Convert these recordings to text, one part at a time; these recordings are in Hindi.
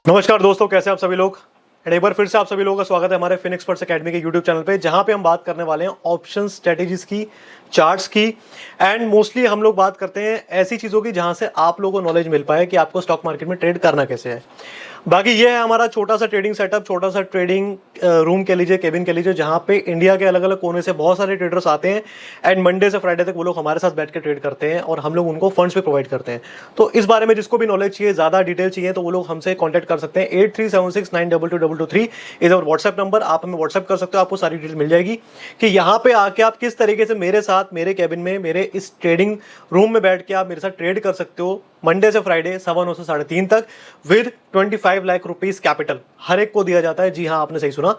नमस्कार दोस्तों, कैसे आप सभी लोग। एक बार फिर से आप सभी लोगों का स्वागत है हमारे फिनिक्सपर्ट्स एकेडमी के यूट्यूब चैनल पे, जहां पे हम बात करने वाले हैं ऑप्शन स्ट्रेटेजीज की, चार्ट्स की, एंड मोस्टली हम लोग बात करते हैं ऐसी चीज़ों की जहां से आप लोगों को नॉलेज मिल पाए कि आपको स्टॉक मार्केट में ट्रेड करना कैसे है। बाकी ये है हमारा छोटा सा ट्रेडिंग सेटअप, छोटा सा ट्रेडिंग रूम कह लीजिए, केबिन कह लीजिए, जहां पे इंडिया के अलग अलग कोने से बहुत सारे ट्रेडर्स आते हैं एंड मंडे से फ्राइडे तक वो लोग हमारे साथ बैठ के ट्रेड करते हैं और हम लोग उनको फंड्स भी प्रोवाइड करते हैं। तो इस बारे में जिसको भी नॉलेज चाहिए, ज़्यादा डिटेल चाहिए, तो वो लोग हमसे कॉन्टैक्ट कर सकते हैं। 8376922223 इज और व्हाट्सएप नंबर, आप हमें व्हाट्सएप कर सकते हो, आपको सारी डिटेल मिल जाएगी कि यहाँ पे आके आप किस तरीके से मेरे साथ, मेरे कैबिन में, मेरे इस ट्रेडिंग रूम में बैठ के आप मेरे साथ ट्रेड कर सकते हो मंडे से फ्राइडे 9:15 से 3:30 तक विद 25 लाख रुपीस कैपिटल हर एक को दिया जाता है। जी हाँ, आपने सही सुना।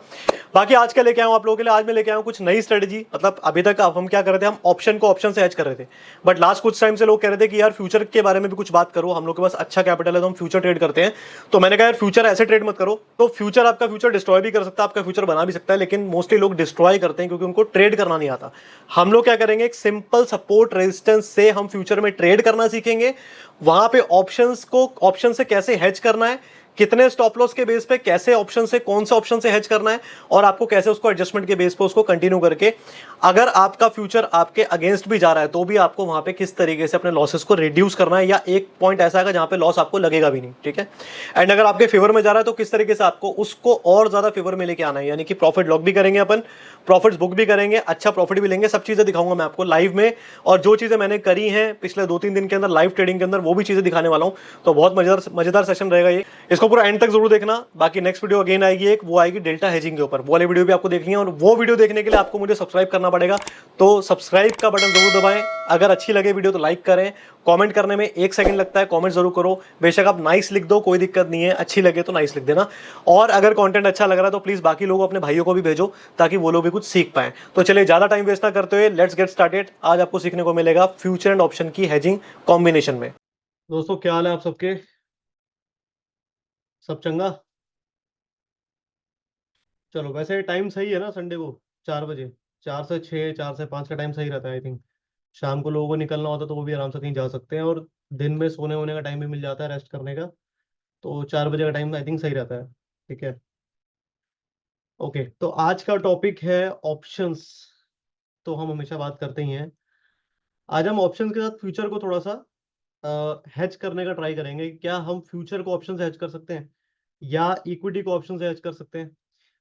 बाकी आज क्या लेके आया हूं आप लोगों के लिए, आज मैं लेके आया हूं कुछ नई स्ट्रेटेजी। मतलब अभी तक हम क्या कर रहे थे, हम ऑप्शन को ऑप्शन से हेज कर रहे थे, बट लास्ट कुछ टाइम से लोग कह रहे थे कि यार फ्यूचर के बारे में भी कुछ बात करो, हम लोग के पास अच्छा कैपिटल है तो हम फ्यूचर ट्रेड करते हैं। तो मैंने कहा यार फ्यूचर ऐसे ट्रेड मत करो। तो फ्यूचर आपका फ्यूचर डिस्ट्रॉय भी कर सकता है, आपका फ्यूचर बना भी सकता है, लेकिन मोस्टली लोग डिस्ट्रॉय करते हैं क्योंकि उनको ट्रेड करना नहीं आता। हम लोग क्या करेंगे, एक सिंपल सपोर्ट रेजिस्टेंस से हम फ्यूचर में ट्रेड करना सीखेंगे। वहां पे ऑप्शंस को, ऑप्शन से कैसे हेज करना है, कितने स्टॉप लॉस के बेस पे, कैसे ऑप्शन से, कौन से ऑप्शन से हेज करना है, और आपको कैसे उसको एडजस्टमेंट के बेस पे उसको कंटिन्यू करके, अगर आपका फ्यूचर आपके अगेंस्ट भी जा रहा है तो भी आपको वहां पे किस तरीके से अपने लॉसेस को रिड्यूस करना है, या एक पॉइंट ऐसा आएगा जहां पे लॉस आपको लगेगा भी नहीं। ठीक है। एंड अगर आपके फेवर में जा रहा है तो किस तरीके से आपको उसको और ज्यादा फेवर में लेके आना है, यानी कि प्रॉफिट लॉक भी करेंगे अपन, प्रॉफिट्स बुक भी करेंगे, अच्छा प्रॉफिट भी लेंगे। सब चीजें दिखाऊंगा मैं आपको लाइव में, और जो चीजें मैंने करी हैं पिछले 2-3 दिन के अंदर लाइव ट्रेडिंग के अंदर, वो भी चीजें दिखाने वाला हूं। तो बहुत मजेदार मजेदार सेशन रहेगा ये, इसको पूरा एंड तक जरूर देखना। बाकी नेक्स्ट वीडियो अगेन आएगी एक, वो आएगी डेल्टा हेजिंग के ऊपर, वो वाली वीडियो भी आपको देखनी है, और वो वीडियो देखने के लिए आपको मुझे सब्सक्राइब करना पड़ेगा। तो सब्सक्राइब का बटन जरूर दबाएं। अगर अच्छी लगे वीडियो तो लाइक करें, कमेंट करने में 1 सेकंड लगता है, कमेंट जरूर करो। बेशक आप नाइस लिख दो, कोई दिक्कत नहीं है, अच्छी लगे तो नाइस लिख देना। और अगर कंटेंट अच्छा लग रहा है तो प्लीज बाकी लोगों, अपने भाइयों को भी भेजो, ताकि वो लोग भी कुछ सीख पाए। तो चलिए ज्यादा टाइम वेस्ट ना करते हुए लेट्स गेट स्टार्टेड। आज आपको सीखने को मिलेगा फ्यूचर एंड ऑप्शन की हेजिंग कॉम्बिनेशन में। दोस्तों क्या हाल है आप सबके, सब चंगा। चलो वैसे टाइम सही है ना संडे को, 4 बजे, 4 से 6, 4 से 5 का टाइम सही रहता है आई थिंक। शाम को लोगों को निकलना होता है तो वो भी आराम से कहीं जा सकते हैं, और दिन में सोने वोने का टाइम भी मिल जाता है, रेस्ट करने का। तो 4 बजे का टाइम आई थिंक सही रहता है। ठीक है। ओके, तो आज का टॉपिक है ऑप्शंस। तो हम हमेशा बात करते ही हैं, आज हम ऑप्शंस के साथ फ्यूचर को थोड़ा सा हेज करने का ट्राई करेंगे। क्या हम फ्यूचर को ऑप्शन से हेज कर सकते हैं, या इक्विटी को ऑप्शन से हेज कर सकते हैं।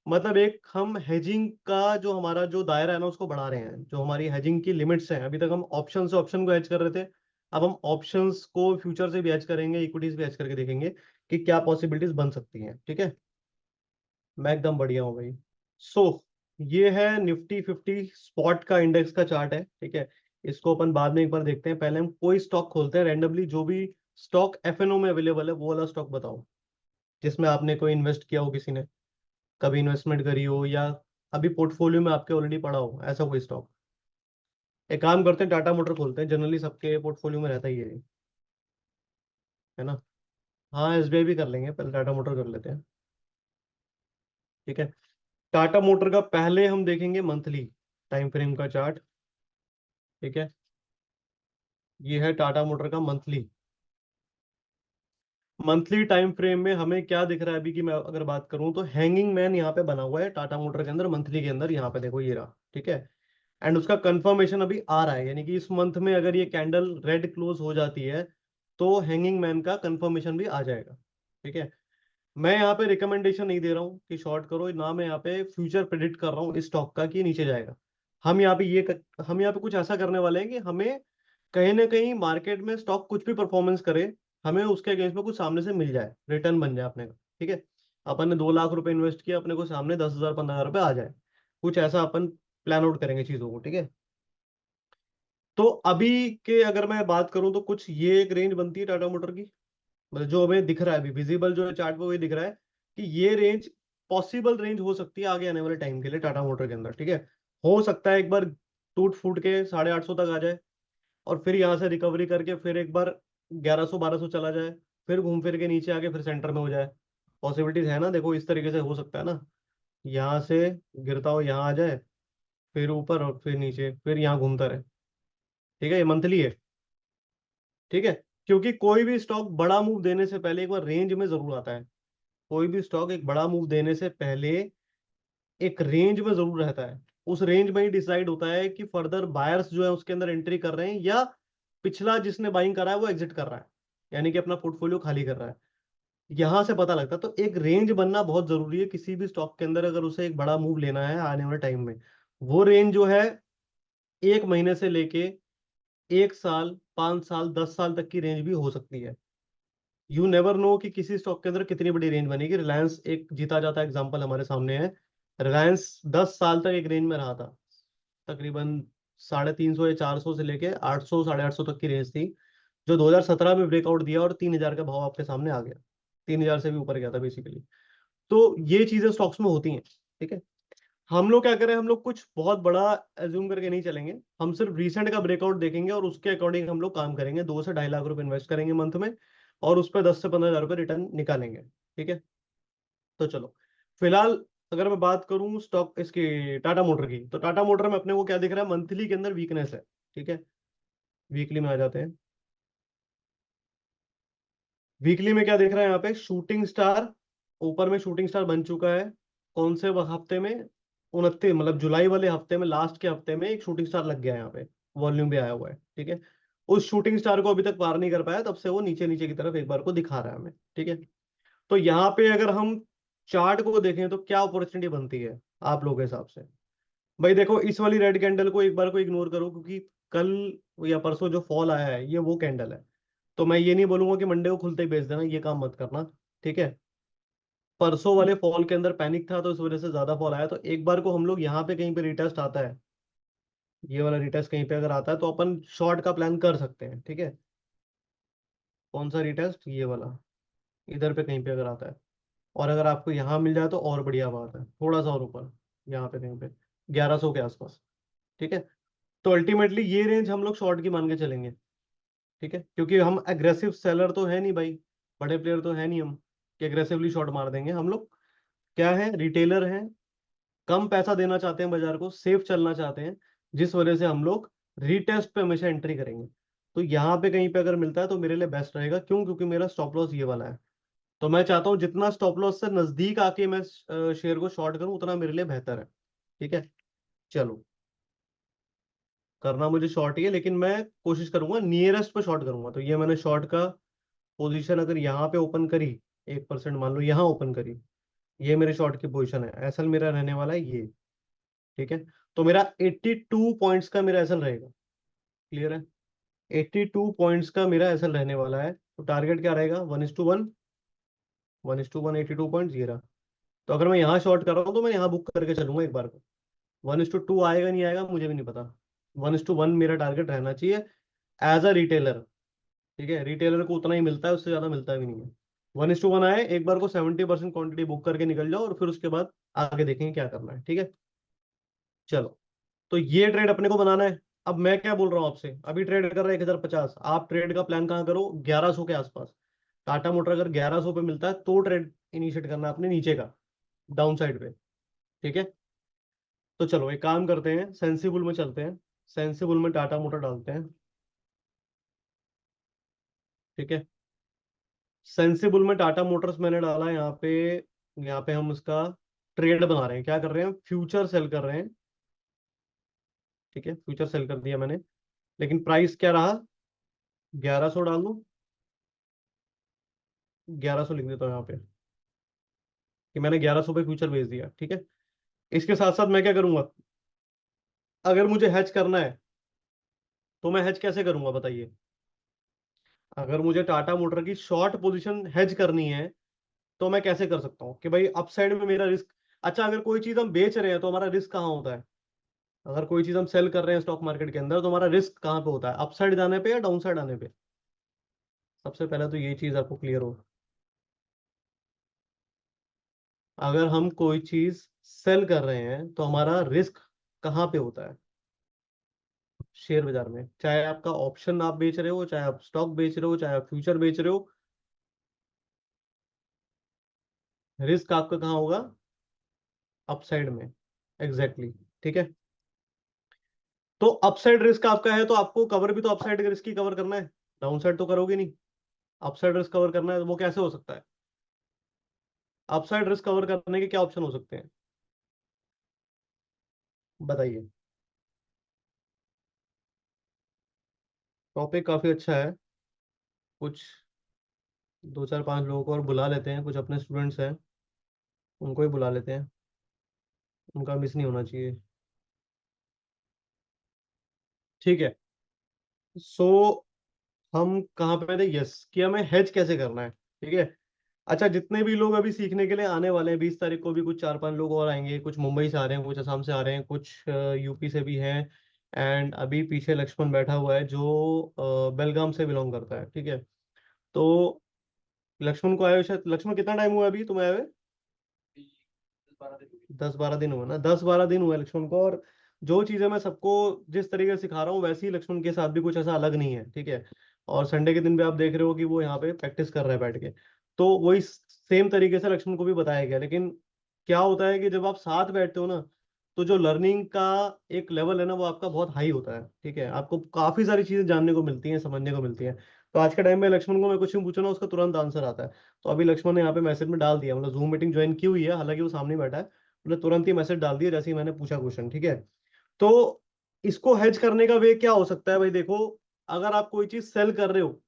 मतलब एक हम हेजिंग का जो हमारा जो दायरा है ना, उसको बढ़ा रहे हैं। जो हमारी हेजिंग की लिमिट्स हैं, अभी तक हम ऑप्शन से ऑप्शन को हेज कर रहे थे, अब हम ऑप्शंस को फ्यूचर से भी हेज करेंगे, इक्विटीज भी हेज करके देखेंगे कि क्या पॉसिबिलिटीज बन सकती हैं। ठीक है, मैं एकदम बढ़िया हूँ भाई। सो ये है निफ्टी 50 स्पॉट का इंडेक्स का चार्ट है। ठीक है, इसको अपन बाद में एक बार देखते हैं। पहले हम कोई स्टॉक खोलते हैं रैंडमली, जो भी स्टॉक एफएनओ में अवेलेबल है वो वाला स्टॉक बताओ, जिसमें आपने कोई इन्वेस्ट किया हो, किसी ने कभी इन्वेस्टमेंट करी हो, या अभी पोर्टफोलियो में आपके ऑलरेडी पड़ा हो, ऐसा कोई स्टॉक। एक काम करते हैं, टाटा मोटर खोलते हैं, जनरली सबके पोर्टफोलियो में रहता ही है ना। हाँ, एसबीआई भी कर लेंगे, पहले टाटा मोटर कर लेते हैं। ठीक है, टाटा मोटर का पहले हम देखेंगे मंथली टाइम फ्रेम का चार्ट। ठीक है, ये है टाटा मोटर का मंथली। मंथली टाइम फ्रेम में हमें क्या दिख रहा है अभी की मैं अगर बात करूं, तो हैंगिंग मैन यहाँ पे बना हुआ है टाटा मोटर के अंदर, मंथली के अंदर। यहाँ पे देखो, ये रहा। ठीक है, एंड उसका कंफर्मेशन अभी आ रहा है, यानी कि इस मंथ में अगर ये कैंडल रेड क्लोज हो जाती है तो हैंगिंग मैन का कंफर्मेशन भी आ जाएगा। ठीक है, मैं यहाँ पे रिकमेंडेशन नहीं दे रहा हूँ कि शॉर्ट करो ना, मैं यहाँ पे फ्यूचर प्रेडिक्ट कर रहा हूँ इस स्टॉक का कि नीचे जाएगा। हम यहाँ पे कुछ ऐसा करने वाले हैं कि हमें कहीं ना कहीं मार्केट में स्टॉक कुछ भी परफॉर्मेंस करे, हमें उसके अगेंस्ट में कुछ सामने से मिल जाए, रिटर्न बन जाए अपने का। ठीक है, अपन ने 2 लाख रुपए इन्वेस्ट किया, अपने को सामने 10,000 15,000 रुपए आ जाए, कुछ ऐसा अपन प्लान आउट करेंगे चीजों को। ठीक है, तो अभी के अगर मैं बात करूं तो कुछ ये एक रेंज बनती है टाटा मोटर की। मतलब जो हमें दिख रहा है अभी विजिबल, जो चार्ट पे वही दिख रहा है कि ये रेंज पॉसिबल रेंज हो सकती है आगे आने वाले टाइम के लिए टाटा मोटर के अंदर। ठीक है, हो सकता है एक बार टूट फूट के 850 तक आ जाए, और फिर यहाँ से रिकवरी करके फिर एक बार 1100 1200 चला जाए, फिर घूम फिर के नीचे आके फिर सेंटर में हो जाए। पॉसिबिलिटीज है ना, देखो इस तरीके से हो सकता है ना। यहाँ से गिरता हो यहाँ आ जाए, फिर ऊपर और फिर नीचे, फिर यहाँ घूमता रहे। ठीक है, ये मंथली है। ठीक है, क्योंकि कोई भी स्टॉक बड़ा मूव देने से पहले एक बार रेंज में जरूर आता है। कोई भी स्टॉक एक बड़ा मूव देने से पहले एक रेंज में जरूर रहता है। उस रेंज में ही डिसाइड होता है कि फर्दर बायर्स जो है उसके अंदर एंट्री कर रहे हैं या पिछला जिसने बाइंग करा है वो एग्जिट कर रहा है, यानी कि अपना पोर्टफोलियो खाली कर रहा है। यहां से पता लगता है। तो एक रेंज बनना बहुत जरूरी है किसी भी स्टॉक के अंदर, अगर उसे एक बड़ा मूव लेना है आने वाले टाइम में। वो रेंज जो है 1 महीने से लेके 1 साल, 5 साल, 10 साल तक की रेंज भी हो सकती है। यू नेवर नो कि किसी स्टॉक के अंदर कितनी बड़ी रेंज बनेगी। रिलायंस एक जीता जाता एग्जांपल हमारे सामने है। रिलायंस 10 साल तक एक रेंज में रहा था, तकरीबन 350 या 400 से लेके 800, 850 तक की रेंज थी, जो 2017 में ब्रेकआउट दिया और 3,000 का भाव आपके सामने आ गया। 3,000 से भी ऊपर गया था बेसिकली। तो ये चीजें स्टॉक्स में होती हैं। ठीक है। हम लोग क्या करें, हम लोग कुछ बहुत बड़ा एज्यूम करके नहीं चलेंगे। हम सिर्फ रीसेंट का ब्रेकआउट देखेंगे और उसके अकॉर्डिंग हम लोग काम करेंगे। 2 से 2.5 लाख रुपए इन्वेस्ट करेंगे मंथ में, और उस पर 10 से 15 हजार रुपये रिटर्न निकालेंगे। ठीक है। तो चलो, फिलहाल अगर मैं बात करूं स्टॉक इसकी टाटा मोटर की, तो टाटा मोटर में अपने को क्या दिख रहा है, मंथली के अंदर वीकनेस है। ठीक है। वीकली में आ जाते हैं। वीकली में क्या दिख रहा है यहाँ पे, शूटिंग स्टार ऊपर में शूटिंग स्टार बन चुका है। कौन से हफ्ते में, 29, मतलब जुलाई वाले हफ्ते में, लास्ट के हफ्ते में एक शूटिंग स्टार लग गया है यहाँ पे। वॉल्यूम भी आया हुआ है। ठीक है। उस शूटिंग स्टार को अभी तक पार नहीं कर पाया, तब से वो नीचे नीचे की तरफ एक बार को दिखा रहा है हमें। ठीक है। तो यहाँ पे अगर हम चार्ट को देखें तो क्या अपॉर्चुनिटी बनती है आप लोगों के हिसाब से। भाई देखो, इस वाली रेड कैंडल को एक बार को इग्नोर करो, क्योंकि कल या परसों जो फॉल आया है ये वो कैंडल है। तो मैं ये नहीं बोलूंगा कि मंडे को खुलते ही बेच देना, ये काम मत करना। ठीक है। परसों वाले फॉल के अंदर पैनिक था, तो इस वजह से ज्यादा फॉल आया। तो एक बार को हम लोग यहाँ पे कहीं पे रिटेस्ट आता है, ये वाला रिटेस्ट कहीं पे अगर आता है, तो अपन शॉर्ट का प्लान कर सकते हैं। ठीक है। कौन सा रिटेस्ट, ये वाला, इधर पे कहीं पे अगर आता है, और अगर आपको यहाँ मिल जाए तो और बढ़िया बात है, थोड़ा सा और ऊपर, यहाँ पे कहीं पे 1100 के आसपास। ठीक है। तो अल्टीमेटली ये रेंज हम लोग शॉर्ट की मान के चलेंगे। ठीक है। क्योंकि हम एग्रेसिव सेलर तो है नहीं भाई, बड़े प्लेयर तो है नहीं हम कि एग्रेसिवली शॉर्ट मार देंगे। हम लोग क्या है, रिटेलर हैं, कम पैसा देना चाहते हैं बाजार को, सेफ चलना चाहते हैं, जिस वजह से हम लोग रीटेस्ट पे हमेशा एंट्री करेंगे। तो यहाँ पे कहीं पे अगर मिलता है तो मेरे लिए बेस्ट रहेगा। क्यों? क्योंकि मेरा स्टॉप लॉस ये वाला है। तो मैं चाहता हूँ जितना स्टॉप लॉस से नजदीक आके मैं शेयर को शॉर्ट करूँ, उतना मेरे लिए बेहतर है। ठीक है। चलो, करना मुझे शॉर्ट ही है, लेकिन मैं कोशिश करूंगा नियरेस्ट पे शॉर्ट करूंगा। तो ये मैंने शॉर्ट का पोजीशन अगर यहाँ पे ओपन करी, 1% मान लो यहाँ ओपन करी, ये मेरी शॉर्ट की पोजीशन है। एसएल मेरा रहने वाला है ये। ठीक है। तो मेरा 82 पॉइंट्स का मेरा एसएल रहेगा। क्लियर है। 82 पॉइंट्स का मेरा एसएल रहने वाला है। तो टारगेट क्या रहेगा, 1:1, 1:1, 82 पॉइंट ये रहा। तो अगर मैं यहाँ शॉर्ट कर रहा हूँ तो मैं यहाँ बुक करके चलूंगा एक बार को। 1:2 आएगा नहीं आएगा मुझे भी नहीं पता। 1:1 मेरा टारगेट रहना चाहिए एज अ रिटेलर। ठीक है। रिटेलर को उतना ही मिलता है, उससे ज्यादा मिलता भी नहीं है। 1:1 आए एक बार को 70% क्वांटिटी बुक करके निकल जाओ, और फिर उसके बाद आगे देखेंगे क्या करना है। ठीक है। चलो, तो ये ट्रेड अपने को बनाना है। अब मैं क्या बोल रहा हूँ आपसे, अभी ट्रेड कर रहा है 1,050, आप ट्रेड का प्लान कहाँ करो, 1100 के आसपास। टाटा मोटर अगर 1100 पे मिलता है तो ट्रेड इनिशिएट करना है अपने नीचे का, डाउन साइड पे। ठीक है। तो चलो एक काम करते हैं, सेंसिबल में चलते हैं। सेंसिबल में टाटा मोटर डालते हैं। ठीक है। सेंसिबल में टाटा मोटर्स मैंने डाला है यहाँ पे। यहाँ पे हम उसका ट्रेड बना रहे हैं, क्या कर रहे हैं, फ्यूचर सेल कर रहे हैं। ठीक है। फ्यूचर सेल कर दिया मैंने, लेकिन प्राइस क्या रहा, 1100 डाल दूं, 1100 लिख देता हूँ यहाँ पे कि मैंने 1100 पे फ्यूचर भेज दिया। ठीक है। इसके साथ साथ मैं क्या करूंगा, अगर मुझे हैच करना है तो मैं हैच कैसे करूंगा बताइए। अगर मुझे टाटा मोटर की शॉर्ट पोजीशन हैच करनी है तो मैं कैसे कर सकता हूँ कि भाई अपसाइड में मेरा रिस्क। अच्छा, अगर कोई चीज हम बेच रहे हैं तो हमारा रिस्क कहाँ होता है, अगर कोई चीज हम सेल कर रहे हैं स्टॉक मार्केट के अंदर तो हमारा रिस्क कहाँ पे होता है, अपसाइड जाने पे या डाउन साइड आने पे। सबसे पहले तो ये चीज आपको क्लियर हो। अगर हम कोई चीज सेल कर रहे हैं तो हमारा रिस्क कहाँ पे होता है, शेयर बाजार में। चाहे आपका ऑप्शन आप बेच रहे हो, चाहे आप स्टॉक बेच रहे हो, चाहे आप फ्यूचर बेच रहे हो, रिस्क आपका कहाँ होगा, अपसाइड में। Exactly exactly. ठीक है। तो अपसाइड रिस्क आपका है तो आपको कवर भी तो अपसाइड रिस्क ही कवर करना है, डाउन साइड तो करोगे नहीं। अपसाइड रिस्क कवर करना है तो वो कैसे हो सकता है, अपसाइड रिस्क कवर करने के क्या ऑप्शन हो सकते हैं, बताइए। टॉपिक काफी अच्छा है। कुछ दो चार पांच लोगों को और बुला लेते हैं, कुछ अपने स्टूडेंट्स हैं, उनको ही बुला लेते हैं, उनका मिस नहीं होना चाहिए। ठीक है। सो हम कहाँ पे थे, यस, कि हमें हेज कैसे करना है। ठीक है। अच्छा, जितने भी लोग अभी सीखने के लिए आने वाले हैं, 20 तारीख को भी कुछ चार पांच लोग और आएंगे, कुछ मुंबई से आ रहे हैं, कुछ असम से आ रहे हैं, कुछ यूपी से भी हैं। एंड अभी पीछे लक्ष्मण बैठा हुआ है जो बेलगाम से बिलोंग करता है। ठीक है। तो लक्ष्मण को आए हुए, शायद लक्ष्मण कितना टाइम हुआ अभी तुम्हें आए हुए? 10-12 दिन हुआ ना, 10-12 दिन हुआ लक्ष्मण को। और जो चीजें मैं सबको जिस तरीके से सिखा रहा हूँ, वैसे ही लक्ष्मण के साथ भी कुछ ऐसा अलग नहीं है। ठीक है। और संडे के दिन भी आप देख रहे हो कि वो यहाँ पे प्रैक्टिस कर रहा है बैठ के। तो वही सेम तरीके से लक्ष्मण को भी बताया गया। लेकिन क्या होता है कि जब आप साथ बैठते हो ना, तो जो लर्निंग का एक लेवल है ना, वो आपका बहुत हाई होता है। ठीक है। आपको काफी सारी चीजें जानने को मिलती हैं, समझने को मिलती हैं। तो आज के टाइम में लक्ष्मण को मैं कुछ भी पूछूं ना, उसका तुरंत आंसर आता है। तो अभी लक्ष्मण ने यहाँ पे मैसेज में डाल दिया, मतलब जूम मीटिंग ज्वाइन की हुई है, हालांकि वो सामने बैठा है, उसने तुरंत ही मैसेज डाल दिया जैसे ही मैंने पूछा क्वेश्चन। ठीक है। तो इसको हेज करने का वे क्या हो सकता है भाई, देखो, अगर आप कोई चीज सेल कर रहे हो,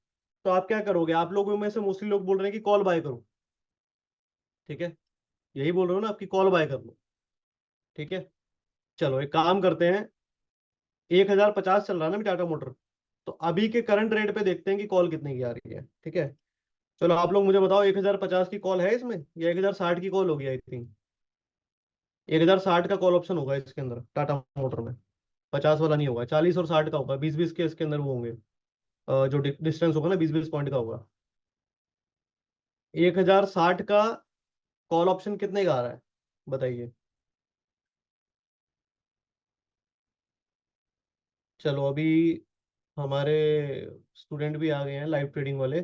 तो आप क्या करोगे, आप लोगों में से मोस्टली लोग बोल रहे हैं कि कॉल बाय करो। ठीक है। यही बोल रहे हो ना, आपकी कॉल बाय कर लो। ठीक है। चलो एक काम करते हैं, 1050 चल रहा है ना अभी टाटा मोटर। तो अभी के करंट रेट पे देखते हैं कि कॉल कितने की आ रही है। ठीक है। चलो आप लोग मुझे बताओ, 1050 की कॉल है इसमें या 1060 की कॉल होगी, आई थिंक 1060 का कॉल ऑप्शन होगा इसके अंदर टाटा मोटर में। 50 वाला नहीं होगा, 40 और 60 का होगा, 20-20 के इसके अंदर वो होंगे। जो डिस्टेंस होगा ना, 20-20 पॉइंट का होगा। 1060 का कॉल ऑप्शन कितने का आ रहा है, बताइए। चलो अभी हमारे स्टूडेंट भी आ गए हैं लाइव ट्रेडिंग वाले।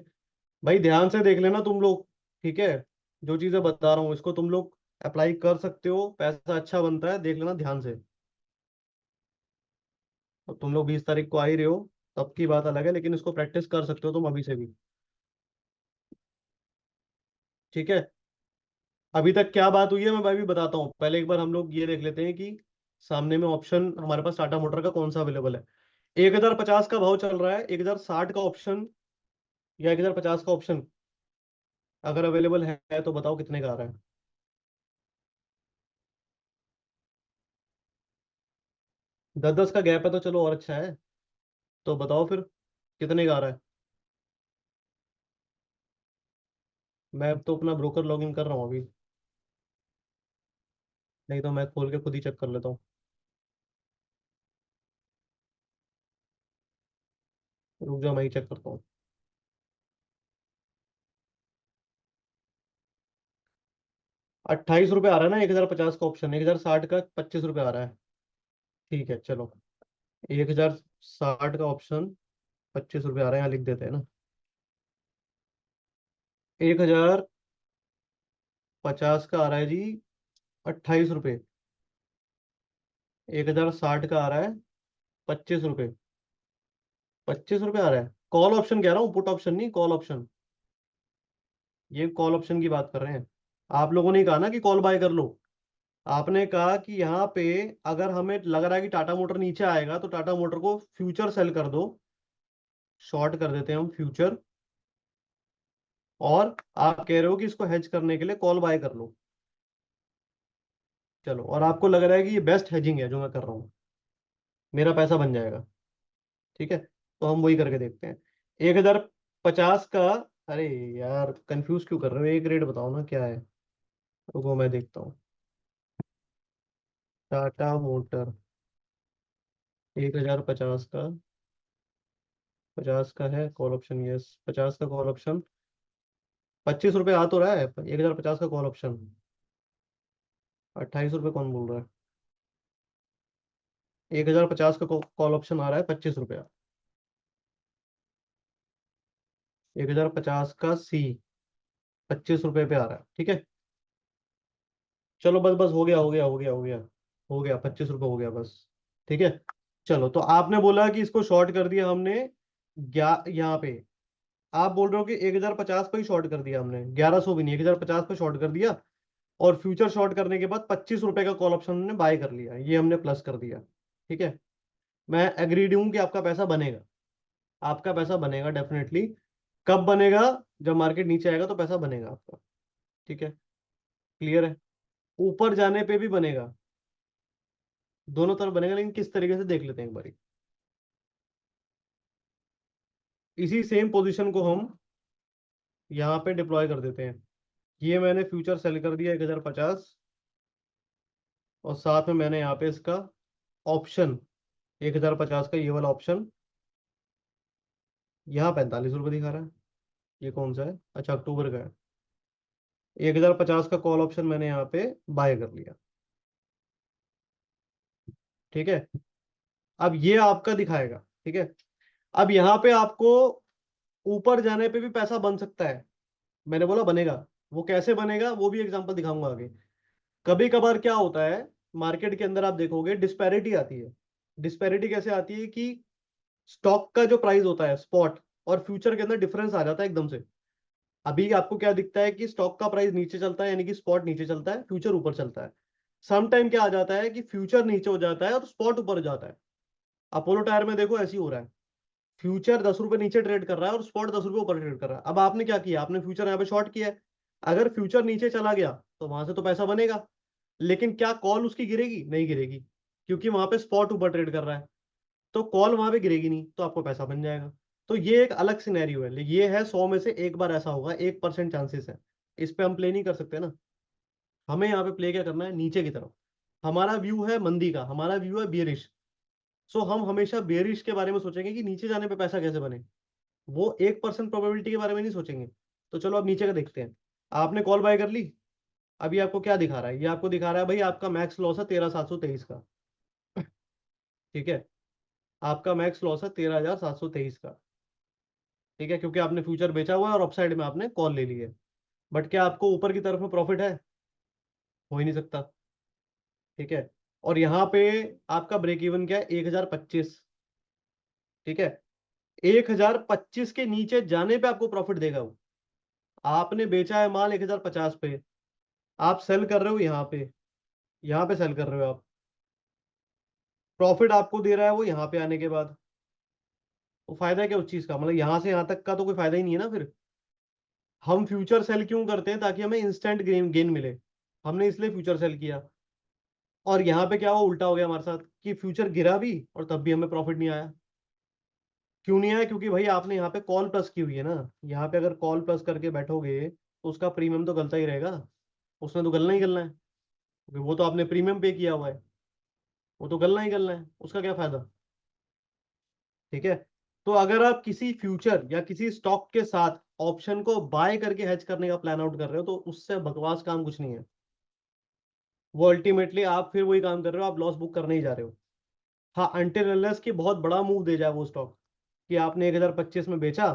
भाई ध्यान से देख लेना तुम लोग। ठीक है। जो चीजें बता रहा हूँ इसको तुम लोग अप्लाई कर सकते हो, पैसा अच्छा बनता है, देख लेना ध्यान से। अब तुम लोग 20 तारीख को आ ही रहे हो, तब की बात अलग है, लेकिन इसको प्रैक्टिस कर सकते हो तुम अभी से भी। ठीक है। अभी तक क्या बात हुई है मैं भाई भी बताता हूँ, पहले एक बार हम लोग ये देख लेते हैं कि सामने में ऑप्शन हमारे पास टाटा मोटर का कौन सा अवेलेबल है। 1050 का भाव चल रहा है, 1060 का ऑप्शन या 1050 का ऑप्शन अगर अवेलेबल है तो बताओ कितने का आ रहा है। 10-10 का गैप है तो चलो और अच्छा है। तो बताओ फिर कितने का आ रहा है। मैं अब तो अपना ब्रोकर लॉगिन कर रहा हूँ अभी, नहीं तो मैं खोल के खुद ही चेक कर लेता हूँ। रुक जाओ मैं ही चेक करता हूँ। 28 रुपये आ रहा है ना 1050 का ऑप्शन, 1060 का 25 रुपये आ रहा है। ठीक है चलो, 1060 का ऑप्शन 25 रुपये आ रहे हैं, यहाँ लिख देते हैं ना। 1050 का आ रहा है जी 28 रुपये। 1060 का आ रहा है 25 रुपये। 25 रुपये आ रहा है, कॉल ऑप्शन कह रहा हूँ, पुट ऑप्शन नहीं, कॉल ऑप्शन। ये कॉल ऑप्शन की बात कर रहे हैं। आप लोगों ने कहा ना कि कॉल बाय कर लो। आपने कहा कि यहाँ पे अगर हमें लग रहा है कि टाटा मोटर नीचे आएगा तो टाटा मोटर को फ्यूचर सेल कर दो, शॉर्ट कर देते हैं हम फ्यूचर। और आप कह रहे हो कि इसको हेज करने के लिए कॉल बाय कर लो। चलो, और आपको लग रहा है कि ये बेस्ट हेजिंग है जो मैं कर रहा हूँ, मेरा पैसा बन जाएगा। ठीक है। तो हम वही करके देखते हैं। 1050 का, अरे यार कंफ्यूज क्यों कर रहे हो, एक रेट बताओ ना क्या है। रुको मैं देखता हूँ। टाटा मोटर 1050 का, 50 का है कॉल ऑप्शन, यस 50 का कॉल ऑप्शन 25 रुपये आ तो रहा है। 1050 का कॉल ऑप्शन 28 रुपये कौन बोल रहा है। 1050 का कॉल ऑप्शन आ रहा है 25 रुपया। 1050 का सी 25 रुपये पे आ रहा है। ठीक है। चलो बस बस हो गया हो गया हो गया हो गया, हो गया 25 रुपये हो गया बस। ठीक है। चलो तो आपने बोला कि इसको शॉर्ट कर दिया हमने, यहाँ पे आप बोल रहे हो कि 1050 पे ही शॉर्ट कर दिया हमने, 1100 भी नहीं, 1050 पे शॉर्ट कर दिया, और फ्यूचर शॉर्ट करने के बाद 25 रुपए का कॉल ऑप्शन हमने बाय कर लिया, ये हमने प्लस कर दिया। ठीक है, मैं एग्रीड हूं कि आपका पैसा बनेगा, आपका पैसा बनेगा डेफिनेटली। कब बनेगा? जब मार्केट नीचे आएगा तो पैसा बनेगा आपका। ठीक है, क्लियर है? ऊपर जाने पे भी बनेगा, दोनों तरफ बनेगा, लेकिन किस तरीके से देख लेते हैं एक बारी। इसी सेम पोजीशन को हम यहाँ पे डिप्लॉय कर देते हैं। ये मैंने फ्यूचर सेल कर दिया 1050, और साथ में मैंने यहाँ पे इसका ऑप्शन 1050 का ये वाला ऑप्शन यहाँ 45 रुपये दिखा रहा है। ये कौन सा है? अच्छा, अक्टूबर का है। 1050 का कॉल ऑप्शन मैंने यहाँ पे बाय कर लिया। ठीक है, अब ये आपका दिखाएगा। ठीक है, अब यहाँ पे आपको ऊपर जाने पे भी पैसा बन सकता है, मैंने बोला बनेगा। वो कैसे बनेगा वो भी एग्जांपल दिखाऊंगा आगे। कभी कभार क्या होता है, मार्केट के अंदर आप देखोगे डिस्पैरिटी आती है। डिस्पैरिटी कैसे आती है कि स्टॉक का जो प्राइस होता है स्पॉट और फ्यूचर के अंदर डिफरेंस आ जाता है एकदम से। अभी आपको क्या दिखता है कि स्टॉक का प्राइस नीचे चलता है, यानी कि स्पॉट नीचे चलता है, फ्यूचर ऊपर चलता है। सम टाइम क्या आ जाता है कि फ्यूचर नीचे हो जाता है और स्पॉट ऊपर हो जाता है। अपोलो टायर में देखो ऐसे ही हो रहा है, फ्यूचर 10 रुपए नीचे ट्रेड कर रहा है और स्पॉट 10 रुपए ऊपर ट्रेड कर रहा है। अब आपने क्या किया, आपने फ्यूचर यहाँ पे शॉर्ट किया है। अगर फ्यूचर नीचे चला गया तो वहां से तो पैसा बनेगा, लेकिन क्या कॉल उसकी गिरेगी? नहीं गिरेगी, क्योंकि वहां पे स्पॉट ऊपर ट्रेड कर रहा है, तो कॉल वहां पे गिरेगी नहीं, तो आपको पैसा बन जाएगा। तो ये एक अलग सिनेरियो है, लेकिन ये है 100 में से एक बार ऐसा होगा, 1% चांसेस है। इस पे हम प्ले नहीं कर सकते ना। हमें यहाँ पे प्ले क्या करना है, नीचे की तरफ। हमारा व्यू है मंदी का, हमारा व्यू है बेरिश। सो हम हमेशा बेरिश के बारे में सोचेंगे कि नीचे जाने पे पैसा कैसे बने, वो 1% प्रोबेबिलिटी के बारे में नहीं सोचेंगे। तो चलो अब नीचे का देखते हैं। आपने कॉल बाय कर ली। अभी आपको क्या दिखा रहा है? ये आपको दिखा रहा है भाई आपका मैक्स लॉस है 13,723 का। ठीक है, आपका मैक्स लॉस है 13,723 का। ठीक है, क्योंकि आपने फ्यूचर बेचा हुआ है और अपसाइड में आपने कॉल ले ली है। बट क्या आपको ऊपर की तरफ में प्रॉफिट है? हो ही नहीं सकता। ठीक है, और यहाँ पे आपका ब्रेक इवन क्या है? 1025। ठीक है, 1025 के नीचे जाने पे आपको प्रॉफिट देगा वो। आपने बेचा है माल 1050 पे, आप सेल कर रहे हो यहाँ पे सेल कर रहे हो आप। प्रॉफिट आपको दे रहा है वो यहाँ पे आने के बाद। तो फायदा क्या उस चीज का? मतलब यहाँ से यहाँ तक का तो कोई फायदा ही नहीं है ना फिर। हम फ्यूचर सेल क्यों करते हैं? ताकि हमें इंस्टेंट गेन गेन मिले, हमने इसलिए फ्यूचर सेल किया। और यहाँ पे क्या हुआ, उल्टा हो गया हमारे साथ कि फ्यूचर गिरा भी और तब भी हमें प्रॉफिट नहीं आया। क्यों नहीं आया? क्योंकि भाई आपने यहाँ पे कॉल प्लस की हुई है ना। यहाँ पे अगर कॉल प्लस करके बैठोगे तो उसका प्रीमियम तो गलता ही रहेगा, उसने तो गलना ही गलना है, क्योंकि वो तो आपने प्रीमियम पे किया हुआ है, वो तो गलना ही गलना है, उसका क्या फायदा। ठीक है, तो अगर आप किसी फ्यूचर या किसी स्टॉक के साथ ऑप्शन को बाय करके हेज करने का प्लान आउट कर रहे हो तो उससे बकवास काम कुछ नहीं है। वो अल्टीमेटली आप फिर वही काम कर रहे हो, आप लॉस बुक करने ही जा रहे हो। हाँ, अनटिल अनलेस की बहुत बड़ा मूव दे जाए वो स्टॉक, कि आपने 1025 में बेचा,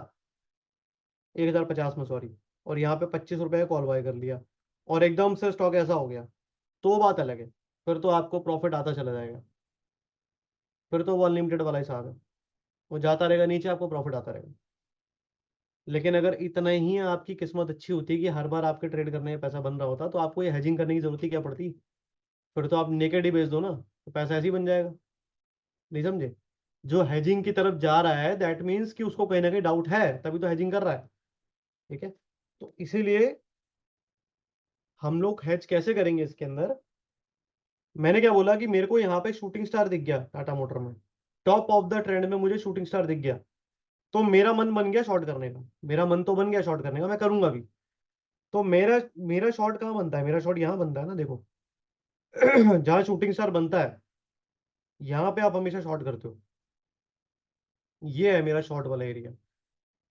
1050 में सॉरी, और यहाँ पे 25 रुपए का कॉल बाय कर लिया, और एकदम से स्टॉक ऐसा हो गया, तो बात अलग है। फिर तो आपको प्रॉफिट आता चला जाएगा, फिर तो वो अनलिमिटेड वाला हिसाब है, वो जाता रहेगा नीचे, आपको प्रॉफिट आता रहेगा। लेकिन अगर इतना ही आपकी किस्मत अच्छी होती कि हर बार आपके ट्रेड करने में पैसा बन रहा होता, तो आपको ये हेजिंग करने की जरूरत ही क्या पड़ती? फिर तो आप नेकेड ही बेच दो ना, तो पैसा ऐसे ही बन जाएगा। नहीं समझे? जो हेजिंग की तरफ जा रहा है दैट मीन्स कि उसको कहीं ना कहीं डाउट है, तभी तो हेजिंग कर रहा है। ठीक है, तो इसीलिए हम लोग हेज कैसे करेंगे इसके अंदर। मैंने क्या बोला कि मेरे को यहाँ पे शूटिंग स्टार दिख गया टाटा मोटर में, टॉप ऑफ द ट्रेंड में मुझे शूटिंग स्टार दिख गया, तो मेरा मन बन गया शॉर्ट करने का, मेरा मन तो बन गया शॉर्ट करने का, मैं करूंगा भी। तो मेरा मेरा शॉर्ट कहाँ बनता है? मेरा शॉर्ट यहाँ बनता है ना, देखो। जहाँ शूटिंग स्टार बनता है, यहाँ पे आप हमेशा शॉर्ट करते हो। ये है मेरा शॉर्ट वाला एरिया।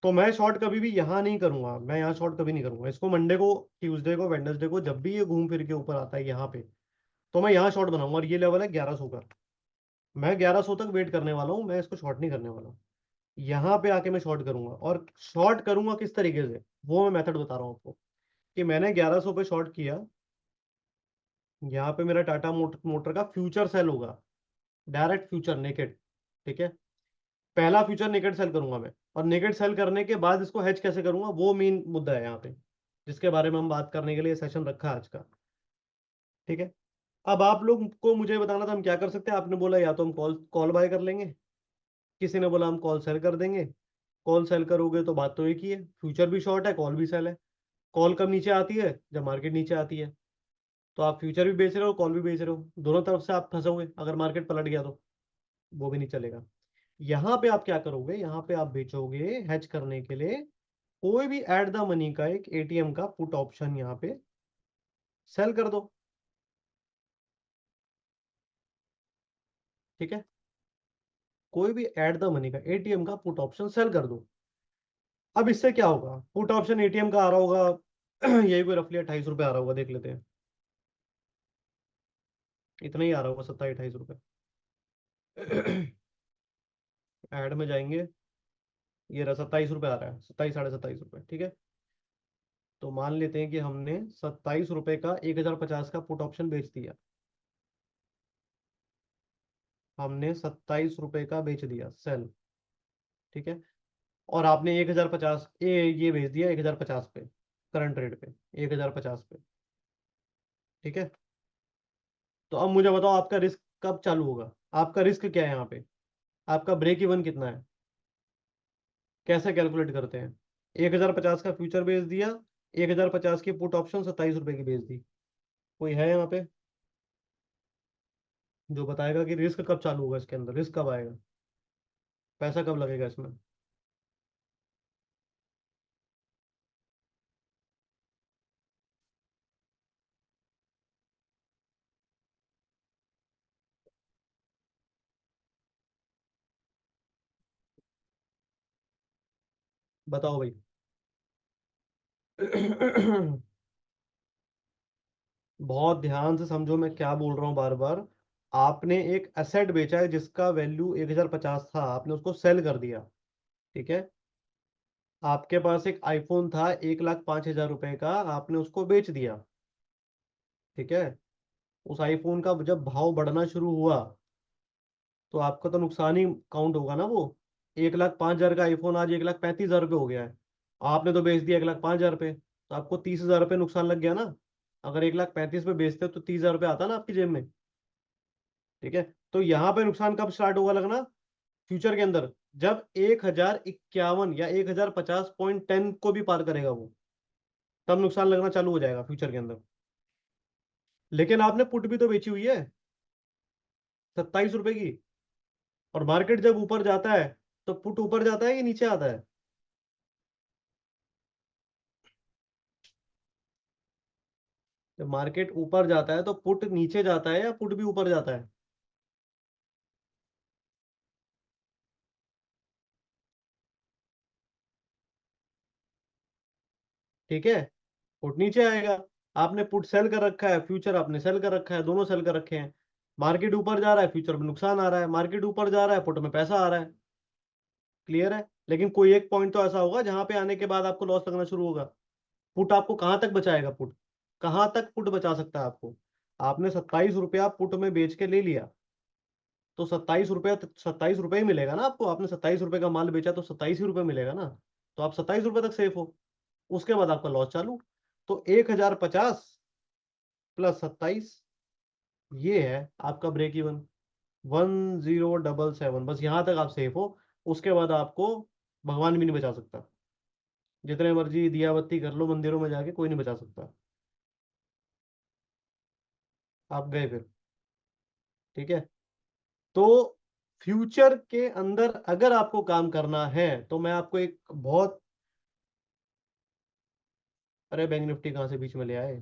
तो मैं शॉर्ट कभी भी यहाँ नहीं करूंगा, मैं यहाँ शॉर्ट कभी नहीं करूंगा इसको। मंडे को, ट्यूसडे को, वेडनेसडे को, जब भी ये घूम फिर के ऊपर आता है यहाँ पे, तो मैं यहाँ शॉर्ट बनाऊंगा। और ये लेवल है 1100 का, मैं 1100 तक वेट करने वाला हूँ, मैं इसको शॉर्ट नहीं करने वाला हूँ। यहाँ पे आके मैं शॉर्ट करूंगा, और शॉर्ट करूंगा किस तरीके से, वो मैं मेथड बता रहा हूँ आपको। कि मैंने 1100 पे शॉर्ट किया, यहाँ पे मेरा टाटा मोटर का फ्यूचर सेल होगा, डायरेक्ट फ्यूचर नेकेड। ठीक है, पहला फ्यूचर नेकेड सेल करूंगा मैं, और नेकेड सेल करने के बाद इसको हेज कैसे करूंगा, वो मेन मुद्दा है यहाँ पे, जिसके बारे में हम बात करने के लिए सेशन रखा है आज का। ठीक है। अब आप लोग को मुझे बताना था हम क्या कर सकते हैं। आपने बोला या तो हम कॉल कॉल बाय कर लेंगे, किसी ने बोला हम कॉल सेल कर देंगे। कॉल सेल करोगे तो बात तो एक ही है, फ्यूचर भी शॉर्ट है, कॉल भी सेल है। कॉल कब नीचे आती है, जब मार्केट नीचे आती है। तो आप फ्यूचर भी बेच रहे हो, कॉल भी बेच रहे हो, दोनों तरफ से आप फंसोगे। अगर मार्केट पलट गया तो वो भी नहीं चलेगा। यहाँ पे आप क्या करोगे, यहाँ पे आप बेचोगे हेज करने के लिए कोई भी एट द मनी का एक एटीएम का पुट ऑप्शन यहाँ पे सेल कर दो। ठीक है। कोई भी एट द मनी का एटीएम का पुट ऑप्शन सेल कर दो। अब इससे क्या होगा, पुट ऑप्शन एटीएम का आ रहा होगा यही कोई रफली 28 रुपये आ रहा होगा, देख लेते हैं। इतना ही आ रहा होगा, 27-28 रुपये। ऐड में जाएंगे, ये रहा 27 रुपये आ रहा है, 27 साढ़े 27 रुपये। ठीक है। तो मान लेते हैं कि हमने 27 रुपये का 1050 का पुट ऑप्शन बेच दिया। हमने 27 रुपये का बेच दिया सेल। ठीक है। और आपने 1050 ये भेज दिया 1050 पे, करंट रेट पे 1050 पे। ठीक है। तो अब मुझे बताओ आपका रिस्क कब चालू होगा, आपका रिस्क क्या है यहाँ पे, आपका ब्रेक इवन कितना है, कैसे कैलकुलेट करते हैं। 1050 का फ्यूचर बेच दिया, 1050 की पुट ऑप्शन 27 रुपये की बेच दी। कोई है यहाँ पे जो बताएगा कि रिस्क कब चालू होगा, इसके अंदर रिस्क कब आएगा, पैसा कब लगेगा इसमें। बताओ भाई। बहुत ध्यान से समझो मैं क्या बोल रहा हूँ बार बार। आपने एक एसेट बेचा है जिसका वैल्यू 1050 था, आपने उसको सेल कर दिया। ठीक है। आपके पास एक आईफोन था 1,05,000 रुपए का, आपने उसको बेच दिया। ठीक है। उस आईफोन का जब भाव बढ़ना शुरू हुआ तो आपका तो नुकसान ही काउंट होगा ना वो। 1,05,000 का आईफोन आज 1,35,000 रुपये हो गया है, आपने तो बेच दिया 1,05,000 रुपये, तो आपको 30,000 रुपये नुकसान लग गया ना। अगर 1,35,000 पे बेचते तो 30,000 रुपये आता ना आपकी जेब में। ठीक है। तो यहाँ पे नुकसान कब स्टार्ट होगा लगना, फ्यूचर के अंदर, जब 1,051 या 1,050.10 को भी पार करेगा वो, तब नुकसान लगना चालू हो जाएगा फ्यूचर के अंदर। लेकिन आपने पुट भी तो बेची हुई है 27 रुपए की, और मार्केट जब ऊपर जाता है तो पुट ऊपर जाता है कि नीचे आता है। जब मार्केट ऊपर जाता है तो पुट नीचे जाता है या पुट भी ऊपर जाता है। ठीक है। पुट नीचे आएगा। आपने पुट सेल कर रखा है, फ्यूचर आपने सेल कर रखा है, दोनों सेल कर रखे हैं। मार्केट ऊपर जा रहा है, फ्यूचर में नुकसान आ रहा है, मार्केट ऊपर जा रहा है, पुट में पैसा आ रहा है। क्लियर है। लेकिन कोई एक पॉइंट तो ऐसा होगा जहां पे आने के बाद आपको लॉस लगना शुरू होगा। पुट आपको कहां तक बचाएगा, पुट कहां तक पुट बचा सकता है आपको। आपने 27 रुपया पुट में बेच के ले लिया, तो 27 रुपया, 27 रुपये ही मिलेगा ना आपको। आपने 27 रुपये का माल बेचा तो 27 ही रुपये मिलेगा ना। तो आप 27 रुपये तक सेफ हो। उसके बाद आपका लॉस चालू। तो 1,050 प्लस 27, ये है आपका ब्रेक इवन, 1077। बस यहां तक आप सेफ हो। उसके बाद आपको भगवान भी नहीं बचा सकता, जितने मर्जी दिया बत्ती कर लो मंदिरों में जाके, कोई नहीं बचा सकता। आप गए फिर। ठीक है। तो फ्यूचर के अंदर अगर आपको काम करना है तो मैं आपको एक बहुत, अरे बैंक निफ्टी कहाँ से बीच में ले आए।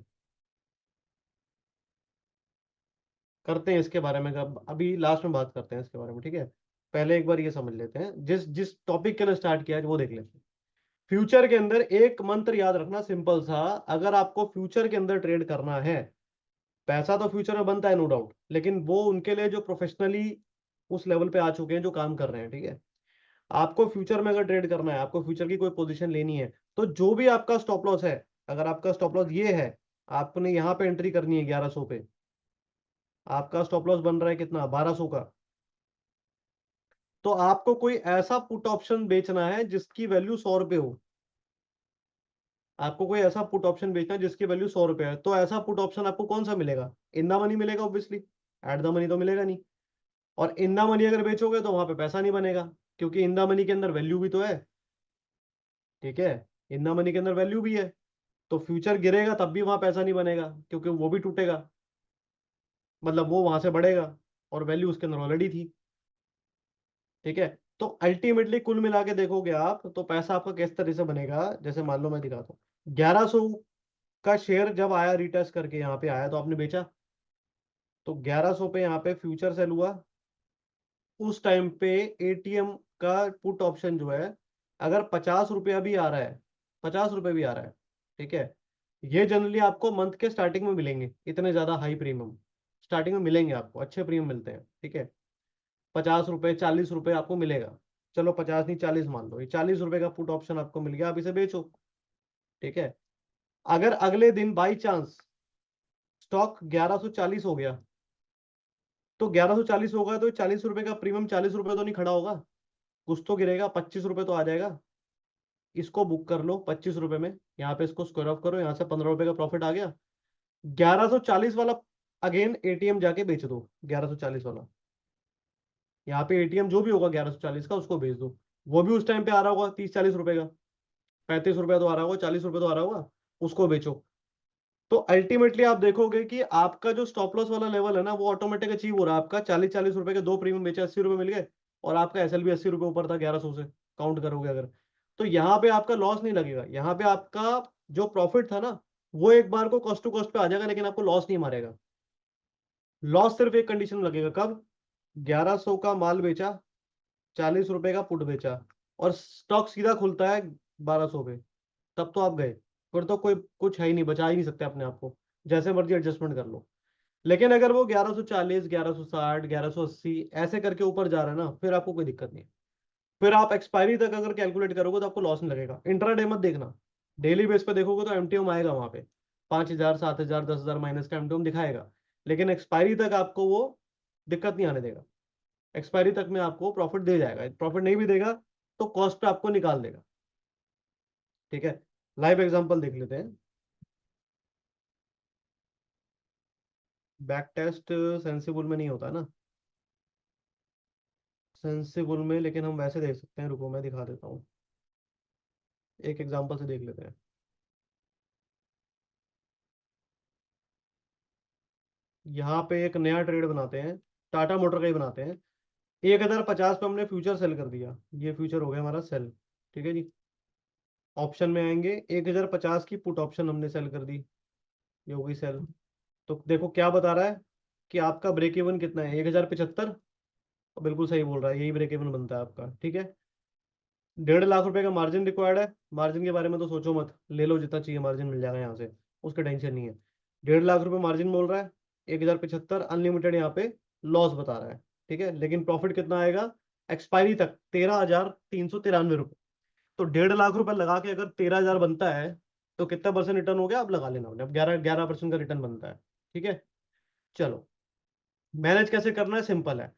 करते हैं इसके बारे में, अभी लास्ट में बात करते हैं इसके बारे में। ठीक है। पहले एक बार ये समझ लेते हैं, जिस जिस टॉपिक के लिए स्टार्ट किया है वो देख लेते हैं। फ्यूचर के अंदर एक मंत्र याद रखना सिंपल सा। अगर आपको फ्यूचर के अंदर ट्रेड करना है, पैसा तो फ्यूचर में बनता है नो डाउट, लेकिन वो उनके लिए जो प्रोफेशनली उस लेवल पे आ चुके हैं, जो काम कर रहे हैं। ठीक है। आपको फ्यूचर में अगर ट्रेड करना है, आपको फ्यूचर की कोई पोजीशन लेनी है, तो जो भी आपका स्टॉप लॉस है, अगर आपका स्टॉप लॉस ये है, आपने यहाँ पे एंट्री करनी है 1100 पे, आपका स्टॉप लॉस बन रहा है कितना, 1200 का। तो आपको कोई ऐसा पुट ऑप्शन बेचना है जिसकी वैल्यू 100 रुपए हो। आपको कोई ऐसा पुट ऑप्शन बेचना है जिसकी वैल्यू 100 रुपए है। तो ऐसा पुट ऑप्शन आपको कौन सा मिलेगा? इन द मनी मिलेगा ऑब्वियसली, एट द मनी तो मिलेगा नहीं। और इन द मनी अगर बेचोगे तो वहां पे पैसा नहीं बनेगा, क्योंकि इन द मनी के अंदर वैल्यू भी तो है। ठीक है, इन द मनी के अंदर वैल्यू भी है। तो फ्यूचर गिरेगा तब भी वहां पैसा नहीं बनेगा, क्योंकि वो भी टूटेगा, मतलब वो वहां से बढ़ेगा और वैल्यू उसके अंदर ऑलरेडी थी। ठीक है, तो अल्टीमेटली कुल मिला के देखोगे आप तो पैसा आपका किस तरह से बनेगा। जैसे मान लो मैं दिखाता हूँ, 1100 का शेयर जब आया रिटेस्ट करके यहाँ पे आया तो आपने बेचा, तो 1100 पे यहाँ पे फ्यूचर सेल हुआ। उस टाइम पे एटीएम का पुट ऑप्शन जो है, अगर 50 रुपया भी आ रहा है, 50 रुपये भी आ रहा है, ठीक है, ये जनरली आपको मंथ के स्टार्टिंग में मिलेंगे, इतने ज्यादा हाई प्रीमियम स्टार्टिंग में मिलेंगे आपको, अच्छे प्रीमियम मिलते हैं। ठीक है, 50 रुपए 40 रुपए आपको मिलेगा। चलो 50 नहीं 40 मान लो, ये 40 रुपए का पुट ऑप्शन आपको मिल गया, आप इसे बेचो। ठीक है, अगर अगले दिन बाई चांस स्टॉक 1140 हो गया, तो 1140 होगा तो 40 रुपए का प्रीमियम 40 रुपए तो नहीं खड़ा होगा, कुछ तो गिरेगा, 25 रुपए तो आ जाएगा। इसको बुक कर लो 25 रुपए में, यहाँ पे इसको स्क्वायर ऑफ करो, यहाँ से 15 रुपए का प्रॉफिट आ गया। 1140 वाला अगेन एटीएम जाके बेच दो, 1140 वाला। यहाँ पे एटीएम जो भी होगा 1140 का उसको बेच दो। वो भी उस टाइम पे आ रहा होगा 30-40 रुपए का, 35 रुपया तो आ रहा होगा, 40 रुपए तो आ रहा होगा, उसको बेचो। तो अल्टीमेटली आप देखोगे कि आपका जो स्टॉप लॉस वाला लेवल है ना, वो ऑटोमेटिक अचीव हो रहा है आपका। 40-40 रुपए के दो प्रीमियम बेचे, 80 रुपए मिल गए, और आपका एसएल भी 80 रुपए ऊपर था 1100 से, काउंट करोगे अगर। तो यहाँ पे आपका लॉस नहीं लगेगा, यहाँ पे आपका जो प्रॉफिट था ना, वो एक बार को कॉस्ट टू कॉस्ट पे आ जाएगा, लेकिन आपको लॉस नहीं मारेगा। लॉस सिर्फ एक कंडीशन में लगेगा, कब? 1100 का माल बेचा, 40 रुपए का पुट बेचा, और स्टॉक सीधा खुलता है 1200 पे, तब तो आप गए। फिर तो कोई कुछ है ही नहीं, बचा ही नहीं सकते अपने आप को, जैसे मर्जी एडजस्टमेंट कर लो। लेकिन अगर वो 1140 1160 1180 ऐसे करके ऊपर जा रहा है ना, फिर आपको कोई दिक्कत नहीं। फिर आप एक्सपायरी तक अगर कैलकुलेट करोगे तो आपको लॉस नहीं लगेगा। इंट्राडे मत देखना, डेली बेस पे देखोगे तो एमटीएम आएगा वहां पे, 5000 7000 10,000 माइनस का एमटीएम दिखाएगा। लेकिन एक्सपायरी तक आपको वो दिक्कत नहीं आने देगा। एक्सपायरी तक में आपको प्रॉफिट दे जाएगा, प्रॉफिट नहीं भी देगा तो कॉस्ट पे आपको निकाल देगा। ठीक है, लाइव एग्जांपल देख लेते हैं। बैक टेस्ट सेंसिबल में नहीं होता ना, सेंसिबल में, लेकिन हम वैसे देख सकते हैं, रुको मैं दिखा देता हूँ, एक एग्जांपल से देख लेते हैं। यहाँ पे एक नया ट्रेड बनाते हैं, टाटा मोटर का ही बनाते हैं। 1050 पे हमने फ्यूचर सेल कर दिया, ये फ्यूचर हो गया हमारा सेल। ठीक है जी, ऑप्शन में आएंगे, 1050 की पुट ऑप्शन हमने सेल कर दी, ये हो गई सेल। तो देखो क्या बता रहा है कि आपका ब्रेक इवन कितना है, 1075। बिल्कुल सही बोल रहा है, यही ब्रेक इवन बनता है आपका। ठीक है, 1.5 लाख रुपए का मार्जिन रिक्वायर्ड है। मार्जिन के बारे में तो सोचो मत, ले लो जितना चाहिए मार्जिन मिल जाएगा यहाँ से, उसका टेंशन नहीं है। 1.5 लाख रुपए मार्जिन बोल रहा है, 1075 अनलिमिटेड यहाँ पे लॉस बता रहा है। ठीक है, लेकिन प्रॉफिट कितना आएगा एक्सपायरी तक? 13,393 रुपये। तो 1.5 लाख रुपए लगा के अगर 13,000 बनता है, तो कितना परसेंट रिटर्न हो गया आप लगा लेना, अब 11% का रिटर्न बनता है। ठीक है, चलो मैनेज कैसे करना है, सिंपल है।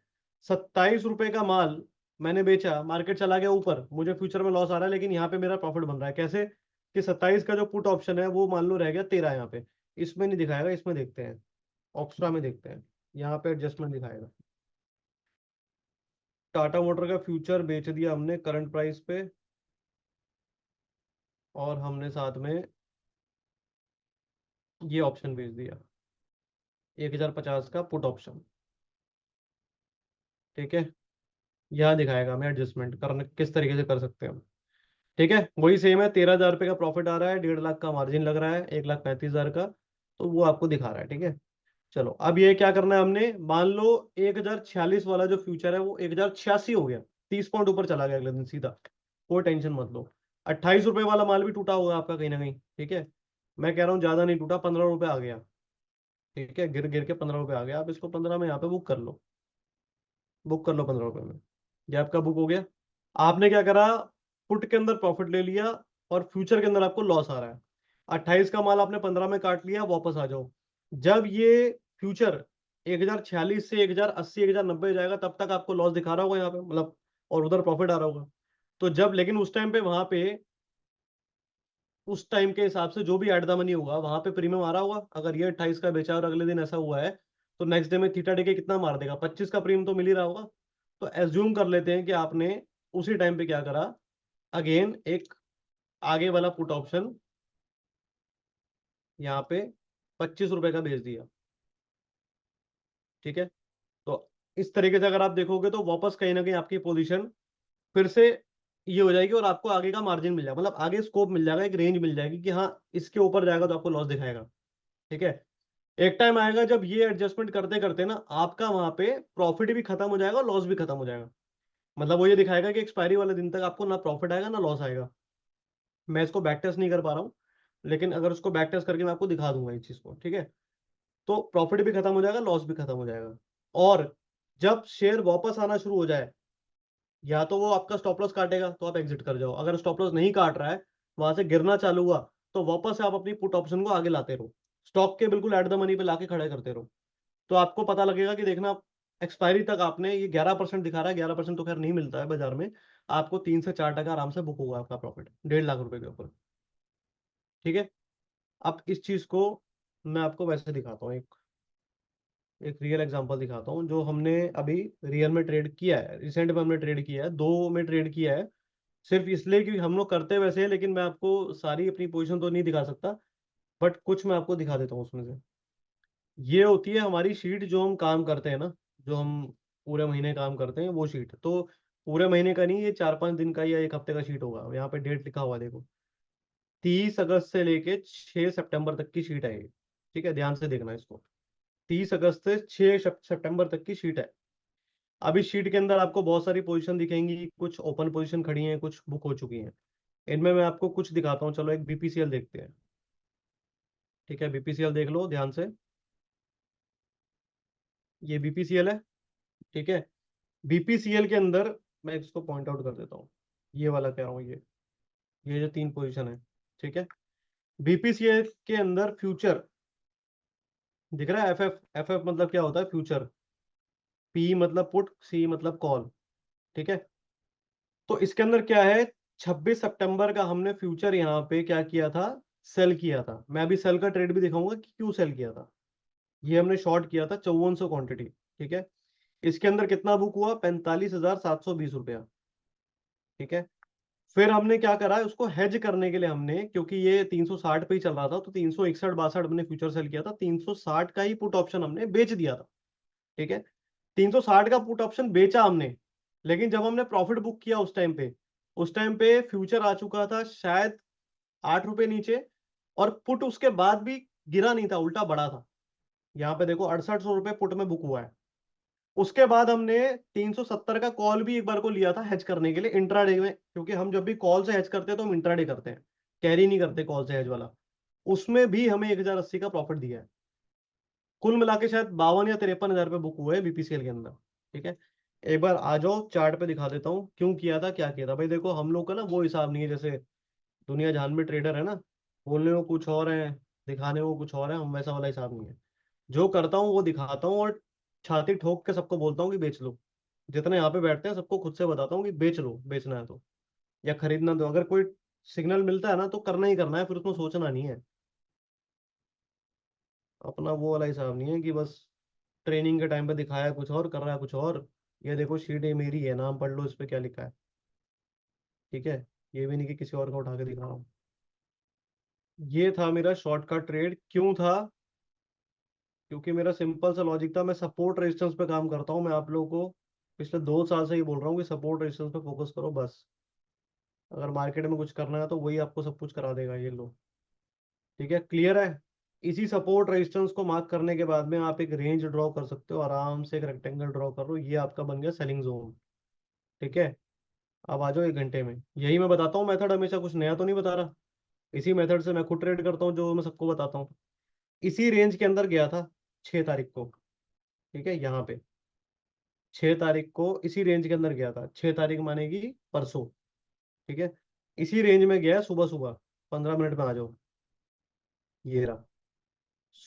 27 रुपए का माल मैंने बेचा, मार्केट चला गया ऊपर, मुझे फ्यूचर में लॉस आ रहा है, लेकिन यहाँ पे मेरा प्रॉफिट बन रहा है। कैसे? कि 27 का जो पुट ऑप्शन है वो मान लो रह गया 13 यहाँ पे, इसमें नहीं दिखाएगा, इसमें देखते हैं, ऑक्स्ट्रा में देखते हैं, यहाँ पे एडजस्टमेंट दिखाएगा। टाटा मोटर का फ्यूचर बेच दिया हमने करंट प्राइस पे, और हमने साथ में ये ऑप्शन बेच दिया, 1050 का पुट ऑप्शन। ठीक है, यहाँ दिखाएगा हमें एडजस्टमेंट करने किस तरीके से कर सकते हैं हम। ठीक है, वही सेम है, 13,000 रुपये का प्रॉफिट आ रहा है, 1.5 लाख का मार्जिन लग रहा है, 1,35,000 का, तो वो आपको दिखा रहा है। ठीक है, चलो अब ये क्या करना है हमने, मान लो 1046 वाला जो फ्यूचर है वो 1086 हो गया, 30 पॉइंट ऊपर चला गया अगले दिन सीधा, कोई टेंशन मत लो। 28 रुपये वाला माल भी टूटा होगा आपका कहीं ना कहीं। ठीक है, मैं कह रहा हूँ ज्यादा नहीं टूटा, 15 रुपये आ गया। ठीक है, गिर गिर के 15 रुपये आ गया, आप इसको 15 में यहाँ पे बुक कर लो, बुक कर लो 15 रुपये में, ये आपका बुक हो गया। आपने क्या करा, पुट के अंदर प्रॉफिट ले लिया, और फ्यूचर के अंदर आपको लॉस आ रहा है। 28 का माल आपने 15 में काट लिया, वापस आ जाओ। जब ये फ्यूचर 1046 से 1080 1090 जाएगा, तब तक आपको लॉस दिखा रहा होगा यहाँ पे, मतलब और उधर प्रॉफिट आ रहा होगा। तो जब लेकिन उस टाइम पे वहां पे उस टाइम के हिसाब से जो भी एट द मनी होगा वहां पे प्रीमियम आ रहा होगा। अगर ये 28 का बेचा और अगले दिन ऐसा हुआ है तो नेक्स्ट डे में थीटा डे के कितना मार देगा, 25 का प्रीमियम तो मिल ही रहा होगा। तो एज्यूम कर लेते हैं कि आपने उसी टाइम पे क्या करा, अगेन एक आगे वाला पुट ऑप्शन यहाँ पे 25 रुपए का बेच दिया। ठीक है। तो इस तरीके से अगर आप देखोगे तो वापस कहीं ना कहीं आपकी पोजीशन फिर से ये हो जाएगी और आपको आगे का मार्जिन मिल जाएगा, मतलब आगे स्कोप मिल जाएगा, एक रेंज मिल जाएगी कि हाँ इसके ऊपर जाएगा तो आपको लॉस दिखाएगा। ठीक है। एक टाइम आएगा जब ये एडजस्टमेंट करते करते ना आपका वहां पे प्रॉफिट भी खत्म हो जाएगा और लॉस भी खत्म हो जाएगा। मतलब वो ये दिखाएगा कि एक्सपायरी वाले दिन तक आपको ना प्रॉफिट आएगा ना लॉस आएगा। मैं इसको बैक टेस्ट नहीं कर पा रहा हूँ, लेकिन अगर उसको बैक टेस्ट करके मैं आपको दिखा दूंगा इस चीज को। ठीक है। तो प्रॉफिट भी खत्म हो जाएगा, लॉस भी खत्म हो जाएगा। और जब शेयर वापस आना शुरू हो जाए, या तो वो आपका स्टॉप लॉस काटेगा तो आप एग्जिट कर जाओ, अगर स्टॉप लॉस नहीं काट रहा है, वहां से गिरना चालू हुआ, तो वापस से आप अपनी पुट ऑप्शन को आगे लाते रहो, स्टॉक के बिल्कुल एट द मनी पे लाके खड़े करते रहो। तो आपको पता लगेगा कि देखना एक्सपायरी तक आपने ये 11% दिखा रहा है, 11% तो खैर नहीं मिलता है बाजार में, आपको 3 से 4 टका आराम से बुक होगा आपका प्रॉफिट 1.5 लाख रुपए के ऊपर। ठीक है। अब इस चीज को मैं आपको वैसे दिखाता हूँ, एक एक रियल एग्जांपल दिखाता हूँ जो हमने अभी रियल में ट्रेड किया है, रिसेंट में हमने ट्रेड किया है, दो में ट्रेड किया है। सिर्फ इसलिए कि हम लोग करते वैसे हैं, लेकिन मैं आपको सारी अपनी पोजीशन तो नहीं दिखा सकता, बट कुछ मैं आपको दिखा देता हूँ उसमें से। ये होती है हमारी शीट जो हम काम करते हैं ना, जो हम पूरे महीने काम करते हैं वो शीट। तो पूरे महीने का नहीं, ये 4-5 दिन का या एक हफ्ते का शीट होगा। यहाँ पे डेट लिखा हुआ है, देखो 30 अगस्त से लेके 6 सितंबर तक की शीट है ये। ठीक है, ध्यान से देखना इसको। 30 अगस्त से 6 सितंबर तक की शीट है। अभी शीट के अंदर आपको बहुत सारी पोजीशन दिखेंगी, कुछ ओपन पोजीशन खड़ी हैं, कुछ बुक हो चुकी हैं। इनमें मैं आपको कुछ दिखाता हूँ। चलो एक बीपीसीएल देखते हैं। ठीक है, बीपीसीएल देख लो ध्यान से। ये बीपीसीएल है। ठीक है। बीपीसीएल के अंदर मैं इसको पॉइंट आउट कर देता हूँ, ये वाला कह रहा हूँ, ये जो 3 पोजीशन है। ठीक है। बीपीसीएल के अंदर फ्यूचर दिख रहा है, एफएफ, एफएफ मतलब क्या होता है, फ्यूचर। पी मतलब पुट, सी मतलब कॉल। ठीक है। तो इसके अंदर क्या है, 26 सितंबर का हमने फ्यूचर यहाँ पे क्या किया था, सेल किया था। मैं अभी सेल का ट्रेड भी दिखाऊंगा कि क्यों सेल किया था। ये हमने शॉर्ट किया था 5400 क्वांटिटी। ठीक है। इसके अंदर कितना बुक हुआ, 45,720 रुपया। ठीक है। फिर हमने क्या करा है, उसको हेज करने के लिए हमने, क्योंकि ये 360 पे ही चल रहा था, तो 361-62 हमने फ्यूचर सेल किया था, 360 का ही पुट ऑप्शन हमने बेच दिया था। ठीक है। 360 का पुट ऑप्शन बेचा हमने, लेकिन जब हमने प्रॉफिट बुक किया उस टाइम पे फ्यूचर आ चुका था शायद 8 रुपए नीचे, और पुट उसके बाद भी गिरा नहीं था, उल्टा बढ़ा था। यहाँ पे देखो 6800 रुपये पुट में बुक हुआ है। उसके बाद हमने 370 का कॉल भी एक बार को लिया था हेज करने के लिए इंट्राडे में, क्योंकि हम जब भी कॉल से हेज करते हैं तो हम इंट्राडे करते हैं, कैरी नहीं करते कॉल से हेज वाला। उसमें भी हमें 1080 का प्रॉफिट दिया है। कुल मिला के शायद 52 या 53 हजार रुपये बुक हुए हैं बीपीसीएल के अंदर। ठीक है। एक बार आ जाओ चार्ट पे दिखा देता हूँ क्यों किया था, क्या किया था। भाई देखो हम लोग का ना वो हिसाब नहीं है जैसे दुनिया जहान में ट्रेडर है ना, बोलने को कुछ और है, दिखाने को कुछ और है, हम वैसा वाला हिसाब नहीं है। जो करता हूँ वो दिखाता हूँ, और छाती ठोक के सबको बोलता हूँ कि बेच लो। जितने यहाँ पे बैठते हैं सबको खुद से बताता हूँ कि बेच लो, बेचना है तो, या खरीदना तो। अगर कोई सिग्नल मिलता है ना तो करना ही करना है, फिर उसमें सोचना नहीं है। अपना वो वाला हिसाब नहीं है कि बस ट्रेनिंग के टाइम पे दिखाया कुछ और, कर रहा है कुछ और। ये देखो शीट ये मेरी है, नाम पढ़ लो इस पे क्या लिखा है। ठीक है। ये भी नहीं कि किसी और का उठा के दिखा रहा हूँ। ये था मेरा शॉर्ट का ट्रेड, क्यों था, क्योंकि मेरा सिंपल सा लॉजिक था। मैं सपोर्ट रेजिस्टेंस पे काम करता हूँ, मैं आप लोगों को पिछले 2 साल से ही बोल रहा हूँ कि सपोर्ट रेजिस्टेंस पे फोकस करो बस। अगर मार्केट में कुछ करना है तो वही आपको सब कुछ करा देगा, ये लो। ठीक है, क्लियर है। इसी सपोर्ट रेजिस्टेंस को मार्क करने के बाद में आप एक रेंज ड्रॉ कर सकते हो, आराम से एक रेक्टेंगल ड्रॉ कर लो, ये आपका बन गया सेलिंग जोन। ठीक है। अब आ जाओ 1 घंटे में, यही मैं बताता हूँ मेथड, हमेशा कुछ नया तो नहीं बता रहा। इसी मेथड से मैं खुद ट्रेड करता हूँ जो मैं सबको बताता हूँ। इसी रेंज के अंदर गया था 6 तारीख को। ठीक है, यहाँ पे 6 तारीख को इसी रेंज के अंदर गया था, 6 तारीख मानेगी परसों। ठीक है। इसी रेंज में गया सुबह सुबह, 15 मिनट में आ जाओ। ये रहा,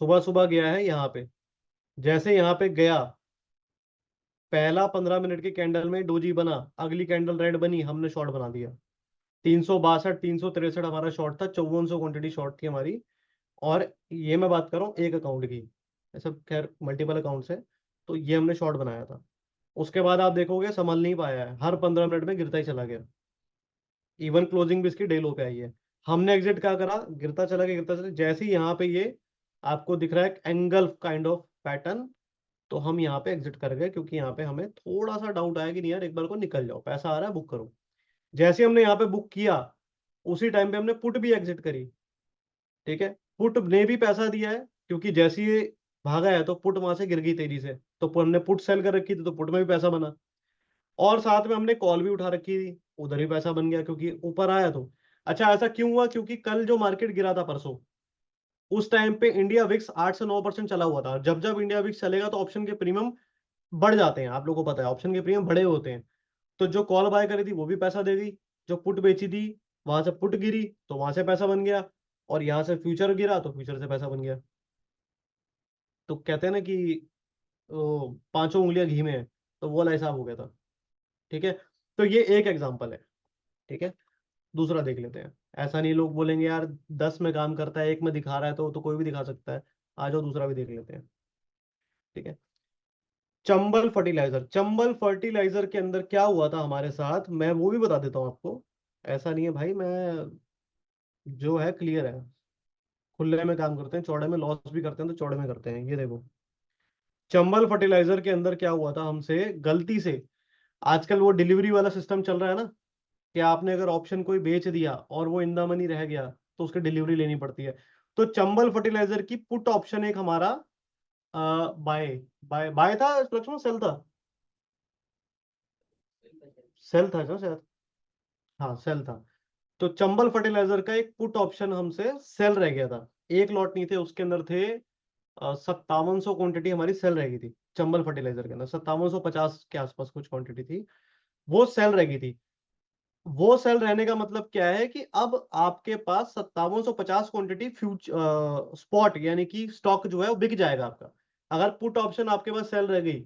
सुबह सुबह गया है यहाँ पे। जैसे यहाँ पे गया पहला 15 मिनट के कैंडल में डोजी बना, अगली कैंडल रेड बनी, हमने शॉर्ट बना दिया। 362 363 हमारा शॉर्ट था, 5400 क्वांटिटी शॉर्ट थी हमारी। और ये मैं बात कर रहा हूँ एक अकाउंट की, ऐसा खैर मल्टीपल अकाउंट्स है। तो ये हमने शॉर्ट बनाया था। उसके बाद आप देखोगे संभल नहीं पाया है, हर 15 मिनट में गिरता ही चला गया। इवन क्लोजिंग भी इसकी डे लो पे आई है। हमने एग्जिट क्या करा, गिरता चला गया गिरता चला, जैसे ही यहाँ पे ये आपको दिख रहा है एंगल काइंड ऑफ पैटर्न, तो हम यहाँ पे एग्जिट कर गए, क्योंकि यहाँ पे हमें थोड़ा सा डाउट आया कि नहीं यार, एक बार को निकल जाओ, पैसा आ रहा है बुक करो। जैसे ही हमने यहाँ पे बुक किया, उसी टाइम पे हमने पुट भी एग्जिट करी। ठीक है, पुट ने भी पैसा दिया है, क्योंकि जैसे ही ये भागा है तो पुट वहां से गिर गई तेजी से, तो हमने पुट सेल कर रखी थी, तो पुट में भी पैसा बना। और साथ में हमने कॉल भी उठा रखी थी, उधर भी पैसा बन गया, क्योंकि ऊपर आया तो। अच्छा, ऐसा क्यों हुआ, क्योंकि कल जो मार्केट गिरा था परसों, उस टाइम पे इंडिया विक्स 8 से 9% चला हुआ था। जब जब इंडिया विक्स चलेगा तो ऑप्शन के प्रीमियम बढ़ जाते हैं, आप लोगों को पता है ऑप्शन के प्रीमियम बढ़े होते हैं। तो जो कॉल बाय करी थी वो भी पैसा दे गई, जो पुट बेची थी वहां से पुट गिरी तो वहां से पैसा बन गया, और यहां से फ्यूचर गिरा तो फ्यूचर से पैसा बन गया। तो कहते हैं ना कि पांचों उंगलियां घी में है, तो वो वाला हिसाब हो गया था। ठीक है, तो ये एक एग्जांपल है। ठीक है, दूसरा देख लेते हैं। ऐसा नहीं लोग बोलेंगे यार 10 में काम करता है, एक में दिखा रहा है, तो कोई भी दिखा सकता है। आ जाओ दूसरा भी देख लेते हैं। ठीक है, चंबल फर्टिलाइजर। चंबल फर्टिलाइजर के अंदर क्या हुआ था हमारे साथ, मैं वो भी बता देता हूँ आपको। ऐसा नहीं है भाई, मैं जो है क्लियर है, खुले में काम करते हैं, चौड़े में लॉस भी करते हैं तो चौड़े में करते हैं। ये देखो, चंबल फर्टिलाइजर के अंदर क्या हुआ था हमसे गलती से। आजकल वो डिलीवरी वाला सिस्टम चल रहा है ना, कि आपने अगर ऑप्शन कोई बेच दिया और वो इन द मनी रह गया, तो उसकी डिलीवरी लेनी पड़ती है। तो चंबल फर्टिलाइजर की पुट ऑप्शन एक हमारा बाय बाय बाय था लक्ष्मण, सेल था? सेल था क्या शायद? हाँ सेल था। तो चंबल फर्टिलाइजर का एक पुट ऑप्शन हमसे सेल रह गया था। एक लॉट नहीं थे उसके अंदर, थे 5700 क्वांटिटी हमारी सेल रह गई थी। चंबल फर्टिलाइजर के अंदर 5750 के आसपास कुछ क्वांटिटी थी, वो सेल रह गई थी। वो सेल रहने का मतलब क्या है, कि अब आपके पास 5750 क्वांटिटी फ्यूचर स्पॉट यानी कि स्टॉक जो है वो बिक जाएगा आपका। अगर पुट ऑप्शन आपके पास सेल रह गई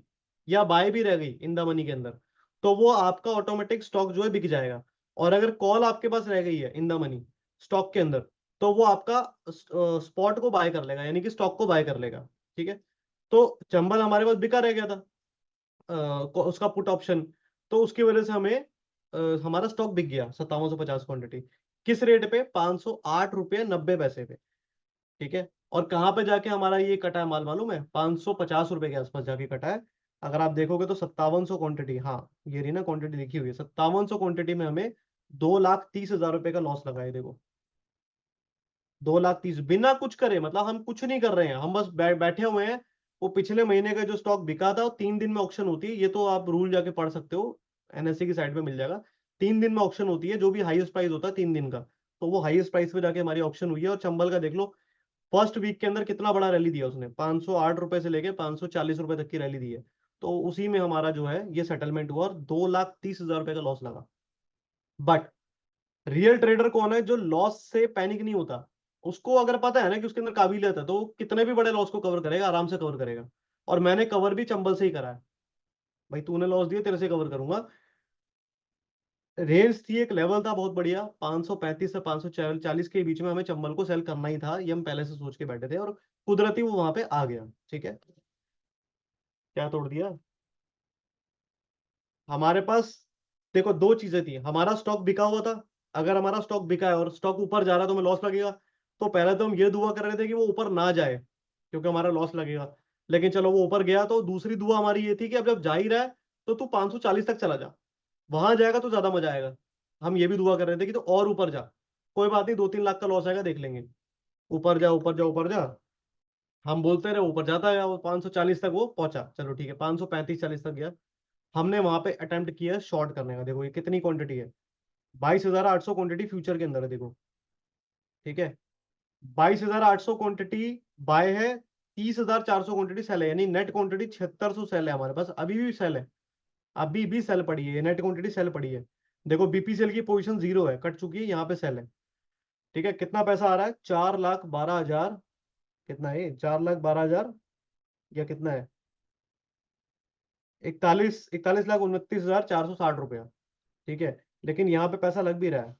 या बाय भी रह गई इन द मनी के अंदर, तो वो आपका ऑटोमेटिक स्टॉक जो है बिक जाएगा। और अगर कॉल आपके पास रह गई है इन द मनी स्टॉक के अंदर, तो वो आपका स्पॉट को बाय कर लेगा, यानी कि स्टॉक को बाय कर लेगा। ठीक है, तो चंबल हमारे पास बिका रह गया था, उसका पुट ऑप्शन। तो उसकी वजह से हमें हमारा स्टॉक बिक गया 5750 क्वांटिटी। किस रेट पे? 508 रुपये 90 पैसे पे। ठीक है, और कहाँ पे जाके हमारा ये कटा है माल मालूम है? 550 रुपये के आसपास जाके कटा है। अगर आप देखोगे तो 5700 क्वांटिटी, हाँ ये रही ना क्वांटिटी लिखी हुई है, 5700 क्वांटिटी में हमें 2,30,000 रुपये का लॉस लगा है। देखो, 2,30,000 बिना कुछ करे, मतलब हम कुछ नहीं कर रहे हैं, हम बस बैठे हुए हैं। वो पिछले महीने का जो स्टॉक बिका था, वो 3 दिन में ऑक्शन होती है, ये तो आप रूल जाके पढ़ सकते हो, एनएससी की साइट पे मिल जाएगा। 3 दिन में ऑक्शन होती है, जो भी हाईएस्ट प्राइस होता है 3 दिन का। तो वो हाईएस्ट प्राइस पे जाके हमारी ऑक्शन हुई है। और चंबल का देख लो, फर्स्ट वीक के अंदर कितना बड़ा रैली दिया उसने, 508 रुपए से लेके 540 रुपए तक की रैली दी है। तो उसी में हमारा जो है ये सेटलमेंट हुआ, और 2,30,000 रुपए का लॉस लगा। बट रियल ट्रेडर कौन है, जो लॉस से पैनिक नहीं होता। उसको अगर पता है ना कि उसके अंदर काबिलियत है, तो वो कितने भी बड़े लॉस को कवर करेगा, आराम से कवर करेगा। और मैंने कवर भी चंबल से ही करा है। भाई तूने लॉस दिया, तेरे से कवर करूंगा। रेंज थी, एक लेवल था बहुत बढ़िया, 535 से 540 के बीच में हमें चंबल को सेल करना ही था, ये हम पहले से सोच के बैठे थे, और कुदरती वो वहां पे आ गया। ठीक है, क्या तोड़ दिया हमारे पास? देखो, दो चीजें थी, हमारा स्टॉक बिका हुआ था। अगर हमारा स्टॉक बिका है और स्टॉक ऊपर जा रहा है तो हमें लॉस लगेगा। तो पहले तो हम ये दुआ कर रहे थे कि वो ऊपर ना जाए, क्योंकि हमारा लॉस लगेगा। लेकिन चलो वो ऊपर गया, तो दूसरी दुआ हमारी ये थी कि अब जब जा ही रहा है, तो तू 540 तक चला जा, वहां जाएगा तो ज्यादा मजा आएगा। हम ये भी दुआ कर रहे थे कि तो और ऊपर जा, कोई बात नहीं, 2-3 लाख का लॉस आएगा, देख लेंगे। ऊपर जा ऊपर जा ऊपर जा, हम बोलते रहे, ऊपर जाता है, वो 540 तक वो पहुंचा, चलो ठीक है, 535-40 तक गया। हमने वहां पे अटेम्प्ट किया शॉर्ट करने का। देखो ये कितनी क्वांटिटी है, 22,800 क्वांटिटी फ्यूचर के अंदर है, देखो। ठीक है, 22,800 क्वांटिटी बाय है, 30,400 क्वांटिटी सेल है, यानी नेट क्वांटिटी 7600 सेल है हमारे पास, अभी भी सेल है। अभी भी सेल पड़ी है, नेट क्वांटिटी सेल पड़ी है। देखो बीपीसीएल की पोजीशन 0 है, कट चुकी है, यहाँ पे सेल है। ठीक है, कितना पैसा आ रहा है? 4,12,000। कितना है ये? 4,12,000 या कितना है? 41,29,460 रुपया, ठीक है। लेकिन यहाँ पे पैसा लग भी रहा है,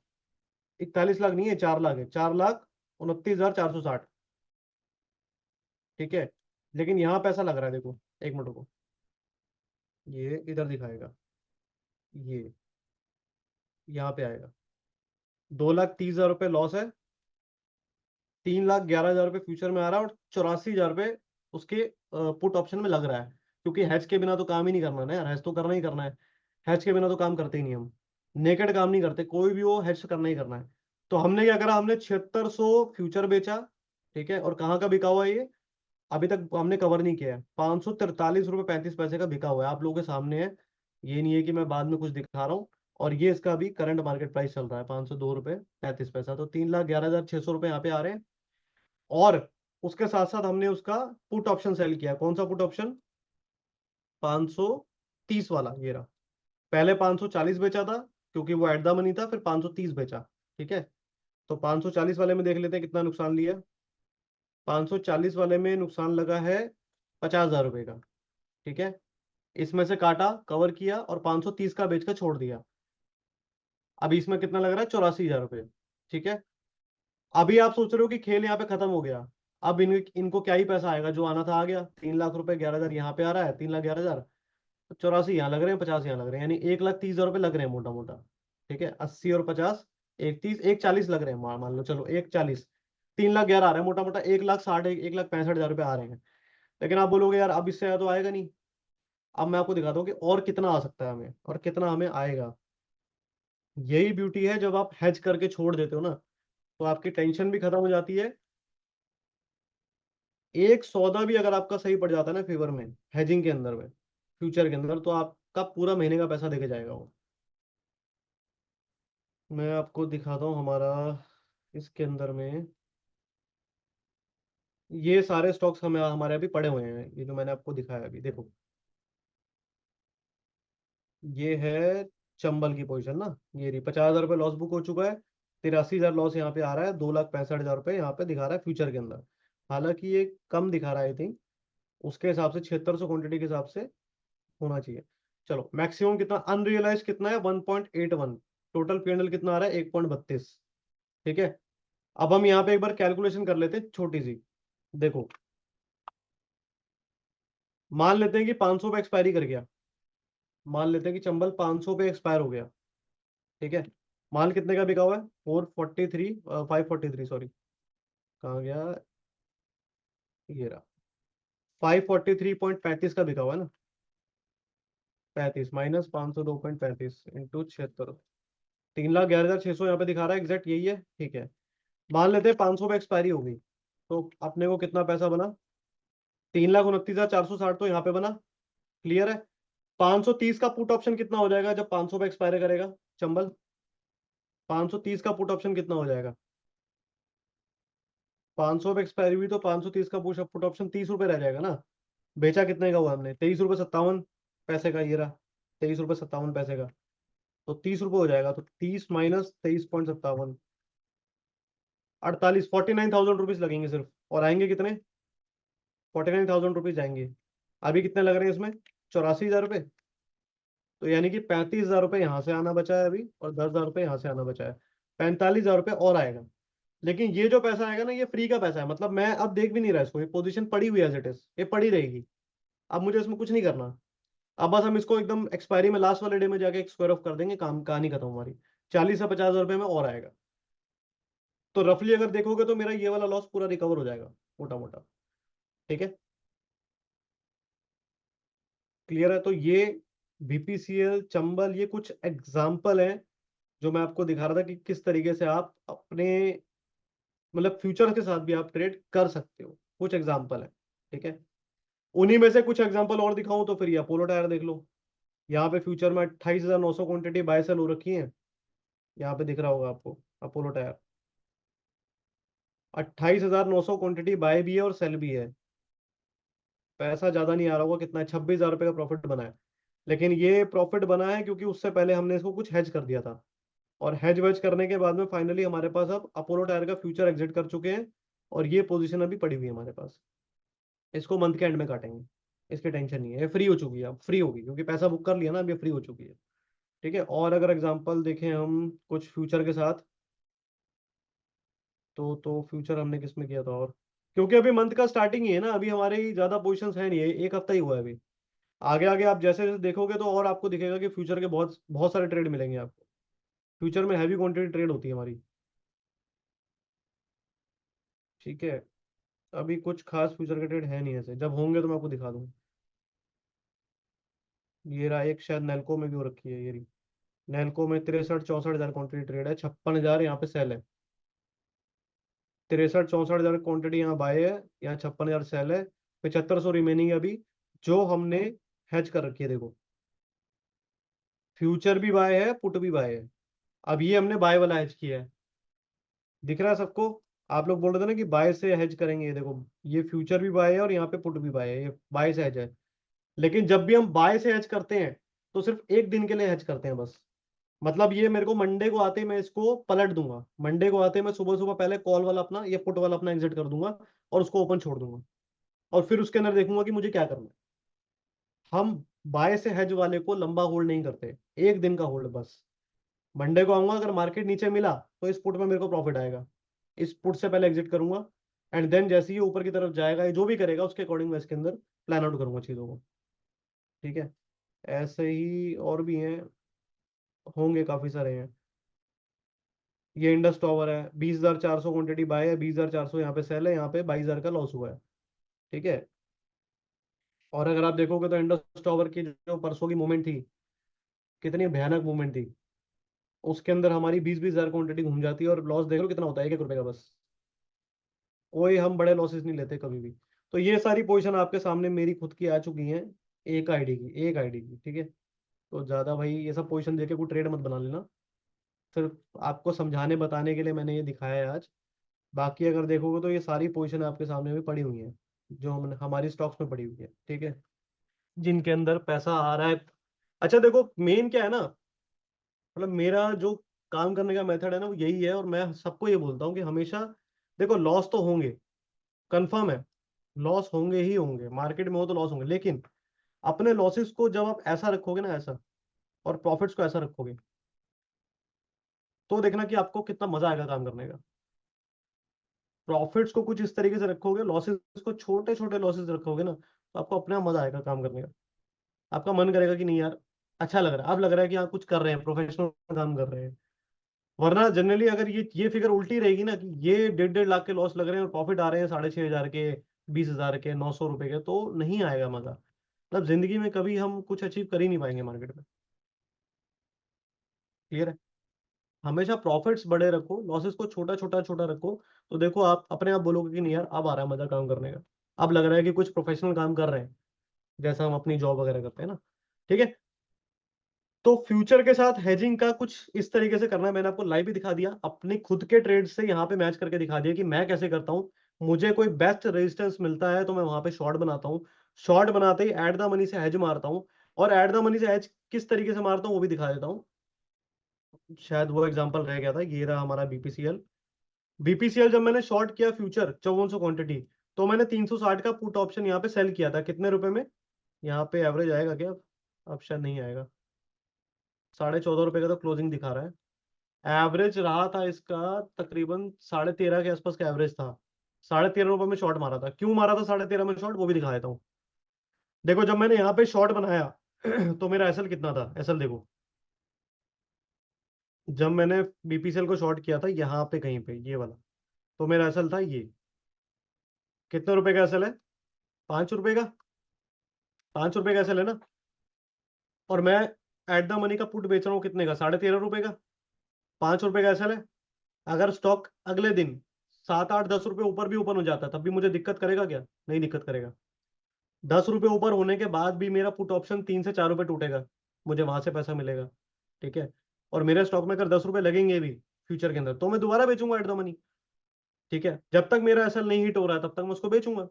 41 लाख नहीं है, 4 लाख है, 4,29,460, ठीक है। लेकिन यहाँ पैसा लग रहा है, देखो, एक मिनट को, ये इधर दिखाएगा, ये यहाँ पे आएगा, 2,30,000 रुपये लॉस है, 3,11,000 रुपये फ्यूचर में आ रहा है, और 84,000 रुपये उसके पुट ऑप्शन में लग रहा है। क्योंकि हैच के बिना तो काम ही नहीं करना ना यार, हैच तो करना ही करना है। हैच के बिना तो काम करते ही नहीं हम, नेकेड काम नहीं करते, कोई भी हो हैच करना ही करना है। तो हमने क्या करा, हमने 7600 फ्यूचर बेचा, ठीक है। और कहाँ का बिका हुआ है ये, अभी तक हमने कवर नहीं किया है, 543 रुपये 35 पैसे का बिका हुआ है, आप लोगों के सामने है। ये नहीं है कि मैं बाद में कुछ दिखा रहा हूँ। और ये इसका अभी करंट मार्केट प्राइस चल रहा है 502 रुपये 35 पैसा, तो 3,11,600 रुपये यहाँ पे आ रहे हैं। और उसके साथ साथ हमने उसका पुट ऑप्शन सेल किया। कौन सा पुट ऑप्शन, 530 वाला, ये रहा। पहले 540 बेचा था, क्योंकि वो एट द मनी था, फिर 530 बेचा, ठीक है। तो 540 वाले में देख लेते हैं कितना नुकसान लिया। 540 वाले में नुकसान लगा है 50,000 रुपये का, ठीक है। इसमें से काटा, कवर किया, और 530 का बेच कर छोड़ दिया। अभी इसमें कितना लग रहा है, 84,000 रुपये, ठीक है। अभी आप सोच रहे हो कि खेल यहाँ पे खत्म हो गया, अब इनको क्या ही पैसा आएगा, जो आना था आ गया। 3 लाख रुपए 11,000 यहाँ पे आ रहा है, 3,11,000, तो 84 यहाँ लग रहे हैं, 50 यहाँ लग रहे हैं, यानी 1,30,000 रुपये लग रहे हैं मोटा मोटा, ठीक है। 80 और 50, 1,30, 1,40 लग रहे हैं, मान मान लो, चलो 1,40, 3,11,000 आ रहे हैं मोटा मोटा, 1,60, 1,65,000 रुपये आ रहे हैं। लेकिन आप बोलोगे यार अब इससे तो आएगा नहीं। अब मैं आपको दिखाता हूँ कि और कितना आ सकता है हमें, और कितना हमें आएगा। यही ब्यूटी है, जब आप हेज करके छोड़ देते हो ना, तो आपकी टेंशन भी खत्म हो जाती है। एक सौदा भी अगर आपका सही पड़ जाता है ना फेवर में, हेजिंग के अंदर में, फ्यूचर के अंदर, तो आपका पूरा महीने का पैसा देके जाएगा वो। मैं आपको दिखाता हूँ हमारा, इसके अंदर में ये सारे स्टॉक्स हमें हमारे अभी पड़े हुए हैं, ये जो मैंने आपको दिखाया अभी, देखो। ये है चंबल की पोजीशन ना, ये रही, 50,000 रुपये लॉस बुक हो चुका है। 83,000 लॉस यहाँ पे आ रहा है, 2,65,000 रुपये यहाँ पे दिखा रहा है फ्यूचर के अंदर। हालांकि ये कम दिखा रहा है, आई थिंक उसके हिसाब से 7600 क्वांटिटी के हिसाब से होना चाहिए। चलो, मैक्सिमम कितना अनरियलाइज कितना है, 1.81। टोटल पीएनएल कितना आ रहा है, 1.32, ठीक है। अब हम यहाँ पे एक बार कैलकुलेशन कर लेते हैं छोटी सी, देखो। मान लेते हैं कि 500 पे एक्सपायरी कर गया, मान लेते हैं कि चंबल 500 पे एक्सपायर हो गया, ठीक है। माल कितने का बिका हुआ है, 443, 543, सॉरी, कहाँ गया, ये रहा, 543.35 का बिका हुआ है ना। 35 माइनस 502.35 इंटू 76, 3,11,600 यहाँ पे दिखा रहा है, एग्जैक्ट यही है, ठीक है। मान लेते हैं 500 पे एक्सपायरी हो गई, तो अपने को कितना पैसा बना, 3,29,460 तो यहाँ पे बना, क्लियर है। 530 का पुट ऑप्शन कितना हो जाएगा जब 500 पे एक्सपायर करेगा, चंबल, 530 का पुट ऑप्शन कितना हो जाएगा। 500 पे एक्सपायरी हुई तो 530 का पुट ऑप्शन 30 रुपये रह जाएगा ना। बेचा कितने का हुआ हमने, 23 रुपये 57 पैसे का, ये रहा, 23 रुपये 57 पैसे का। तो 30 रुपये हो जाएगा, तो 30 माइनस 23.57, 48, 49,000 रुपीज लगेंगे सिर्फ, और आएंगे कितने, 49,000 रुपीज आएंगे। अभी कितने लग रहे हैं इसमें, 84,000 रुपये। तो यानी कि 35,000 रुपये यहाँ से आना बचा है अभी, और 10,000 रुपये यहाँ से आना बचा है, 45,000 रुपये और आएगा। लेकिन ये जो पैसा आएगा ना, ये फ्री का पैसा है, मतलब मैं अब देख भी नहीं रहा इसको, ये पोजीशन पड़ी हुई है एज इट इज, ये पड़ी रहेगी। अब मुझे इसमें कुछ नहीं करना। अब बस हम इसको एकदम एक्सपायरी में लास्ट वाले डे में जाके स्क्वायर ऑफ कर देंगे, काम कहानी खत्म हमारी। 40 से 50,000 रुपये में और आएगा। तो रफली अगर देखोगे तो मेरा ये वाला लॉस पूरा रिकवर हो जाएगा, मोटा मोटा, ठीक है। क्लियर है, तो ये बीपीसीएल, चंबल, ये कुछ एग्जाम्पल हैं जो मैं आपको दिखा रहा था कि किस तरीके से आप अपने, मतलब फ्यूचर के साथ भी आप ट्रेड कर सकते हो, कुछ एग्जाम्पल है, ठीक है। उन्हीं में से कुछ एग्जाम्पल और दिखाऊं तो फिर ये अपोलो टायर देख लो। यहाँ पे फ्यूचर में 28,900 क्वांटिटी बाय सेल हो रखी है, यहाँ पे दिख रहा होगा आपको, अपोलो टायर 28,900 क्वांटिटी बाय भी है और सेल भी है। पैसा ज्यादा नहीं आ रहा होगा, कितना है, 26,000 रुपये का प्रॉफिट बना है। लेकिन ये प्रॉफिट बना है क्योंकि उससे पहले हमने इसको कुछ हेज कर दिया था, और हेज वेज करने के बाद में फाइनली हमारे पास अब अपोलो टायर का फ्यूचर एग्जिट कर चुके हैं, और ये पोजीशन अभी पड़ी हुई है हमारे पास। इसको मंथ के एंड में काटेंगे। इसकी टेंशन नहीं है, ये फ्री हो चुकी है, अब फ्री होगी क्योंकि पैसा बुक कर लिया ना, अब ये फ्री हो चुकी है। ठीक है, और अगर एग्जांपल देखें हम कुछ फ्यूचर के साथ, तो फ्यूचर हमने किस में किया था, और क्योंकि अभी मंथ का स्टार्टिंग ही है ना, अभी हमारे ही ज्यादा पोजीशंस है नहीं है, एक हफ्ता ही हुआ है अभी। आगे आगे आप जैसे जैसे देखोगे तो और आपको दिखेगा कि फ्यूचर के बहुत बहुत सारे ट्रेड मिलेंगे आपको। फ्यूचर में हैवी क्वांटिटी ट्रेड होती है हमारी। ठीक है, अभी कुछ खास फ्यूचर के ट्रेड है नहीं ऐसे, जब होंगे तो मैं आपको दिखा दूंगा। ये रहा एक, शायद नेल्को में भी हो रखी है ये रही। नेल्को में 63-64 हजार क्वांटिटी ट्रेड है, 56 हजार यहाँ पे सेल है। 63-64 हजार क्वांटिटी यहाँ बाय है, यहाँ 56 हजार सेल है। 7500 रिमेनिंग है अभी, जो हमने हैच कर रखी है देखो। फ्यूचर भी बाय है, पुट भी बाय है। अब ये हमने बाय वाला हैच किया है, दिख रहा है सबको। आप लोग बोल रहे थे ना कि बाय से हेज करेंगे, ये देखो, ये फ्यूचर भी बाय है और यहाँ पे पुट भी बाय है, ये बाय से हेज है। लेकिन जब भी हम बाय से हेज करते हैं तो सिर्फ एक दिन के लिए हेज करते हैं बस। मतलब ये मेरे को मंडे को आते ही मैं इसको पलट दूंगा, मंडे को आते ही मैं सुबह सुबह पहले कॉल वाला अपना, ये पुट वाला अपना एग्जिट कर दूंगा और उसको ओपन छोड़ दूंगा। और फिर उसके अंदर देखूंगा कि मुझे क्या करना है। हम बाय से हेज वाले को लंबा होल्ड नहीं करते, एक दिन का होल्ड बस। मंडे को आऊंगा, अगर मार्केट नीचे मिला तो इस पुट में मेरे को प्रॉफिट आएगा, इस पुट से पहले एग्जिट करूंगा। एंड देन जैसे ही ऊपर की तरफ जाएगा, ये जो भी करेगा उसके अकॉर्डिंग मैं इसके अंदर प्लान आउट करूंगा चीजों को। ठीक है, ऐसे ही और भी हैं, होंगे काफी सारे हैं। ये इंडस टावर है, 20,400 क्वांटिटी बाय है, 20,400 यहाँ पे सेल है, यहाँ पे 22,000 का लॉस हुआ है। ठीक है, और अगर आप देखोगे तो इंडस टावर की जो परसों की मूवमेंट थी, कितनी भयानक मूवमेंट थी। उसके अंदर हमारी 20-20 हजार क्वांटिटी घूम जाती है और लॉस देख लो कितना होता है, 1-1 रुपए का बस। कोई हम बड़े लॉसेस नहीं लेते कभी भी। तो ये सारी पोजीशन आपके सामने मेरी खुद की आ चुकी हैं, एक आईडी की, ठीक है। तो ज्यादा भाई ये सब पोजीशन देके कोई ट्रेड मत बना लेना, सिर्फ आपको समझाने बताने के लिए मैंने ये दिखाया है आज। बाकी अगर देखोगे तो ये सारी पोजीशन आपके सामने भी पड़ी हुई है, जो हम हमारी स्टॉक्स में पड़ी हुई है, ठीक है, जिनके अंदर पैसा आ रहा है। अच्छा देखो, मेन क्या है ना, मतलब मेरा जो काम करने का मेथड है ना वो यही है, और मैं सबको ये बोलता हूँ कि हमेशा देखो, लॉस तो होंगे, कंफर्म है, लॉस होंगे ही होंगे, मार्केट में हो तो लॉस होंगे, लेकिन अपने लॉसेस को जब आप ऐसा रखोगे ना, ऐसा, और प्रॉफिट्स को ऐसा रखोगे, तो देखना कि आपको कितना मजा आएगा काम करने का। प्रॉफिट्स को कुछ इस तरीके से रखोगे, लॉसेस को छोटे छोटे लॉसेस रखोगे ना, तो आपको अपने आप मजा आएगा काम करने का। आपका मन करेगा कि नहीं यार, अच्छा लग रहा है, अब लग रहा है कि हाँ कुछ कर रहे हैं, प्रोफेशनल काम कर रहे हैं। वरना जनरली अगर ये फिगर उल्टी रहेगी ना, कि ये 1.5-1.5 लाख के लॉस लग रहे हैं और प्रॉफिट आ रहे हैं 6,500 के, 20,000 के, 900 रुपए के, तो नहीं आएगा मजा। मतलब जिंदगी में कभी हम कुछ अचीव कर ही नहीं पाएंगे मार्केट में। क्लियर है, हमेशा प्रॉफिट्स बड़े रखो, लॉसेस को छोटा छोटा छोटा रखो। तो देखो आप अपने आप बोलोगे कि नहीं यार, अब आ रहा है मजा काम करने का, अब लग रहा है कि कुछ प्रोफेशनल काम कर रहे हैं, जैसा हम अपनी जॉब वगैरह करते हैं ना। ठीक है, तो फ्यूचर के साथ हेजिंग का कुछ इस तरीके से करना है, मैंने आपको लाइव भी दिखा दिया, अपने खुद के ट्रेड से यहाँ पे मैच करके दिखा दिया कि मैं कैसे करता हूँ। मुझे कोई बेस्ट रेजिस्टेंस मिलता है तो मैं वहां पे शॉर्ट बनाता हूँ, शॉर्ट बनाते ही एट द मनी से हेज मारता हूँ, और एट द मनी से हेज किस तरीके से मारता हूँ वो भी दिखा देता हूँ। शायद वो एग्जांपल रह गया था, ये रहा हमारा बीपीसीएल। बीपीसीएल जब मैंने शॉर्ट किया फ्यूचर 5400 क्वांटिटी, तो मैंने 360 का पुट ऑप्शन यहाँ पे सेल किया था, कितने रुपए में, यहाँ पे एवरेज आएगा क्या, अब शायद नहीं आएगा, 14.5 रुपए का तो क्लोजिंग दिखा रहा है। एवरेज रहा था इसका तकरीबन 13.5 के आसपास का एवरेज था। 13.5 रुपए में शॉर्ट मारा था, क्यों मारा था 13.5 में शॉर्ट, वो भी दिखा देता हूँ। देखो जब मैंने यहाँ पे शॉर्ट बनाया तो मेरा एसएल कितना था, एसएल देखो, जब मैंने बीपीसीएल को शॉर्ट किया था यहाँ पे कहीं पे, ये वाला, तो मेरा एसएल था ये, कितने रुपए का एसएल है, 5 रुपए का, 5 रुपए का एसएल है ना। और मैं एट द मनी का पुट बेच रहा हूँ कितने का, 13.5 रुपए का, 5 रुपए का एसएल है। अगर स्टॉक अगले दिन 7-8-10 रुपए ऊपर भी ओपन हो जाता है, तब भी मुझे दिक्कत करेगा क्या, नहीं दिक्कत करेगा। 10 रुपए ऊपर होने के बाद भी मेरा पुट ऑप्शन 3 से 4 रुपए टूटेगा, मुझे वहां से पैसा मिलेगा। ठीक है, और मेरे स्टॉक में अगर 10 रुपए लगेंगे भी फ्यूचर के अंदर, तो मैं दोबारा बेचूंगा एट द मनी। ठीक है, जब तक मेरा एसएल नहीं हिट हो रहा है तब तक मैं उसको बेचूंगा।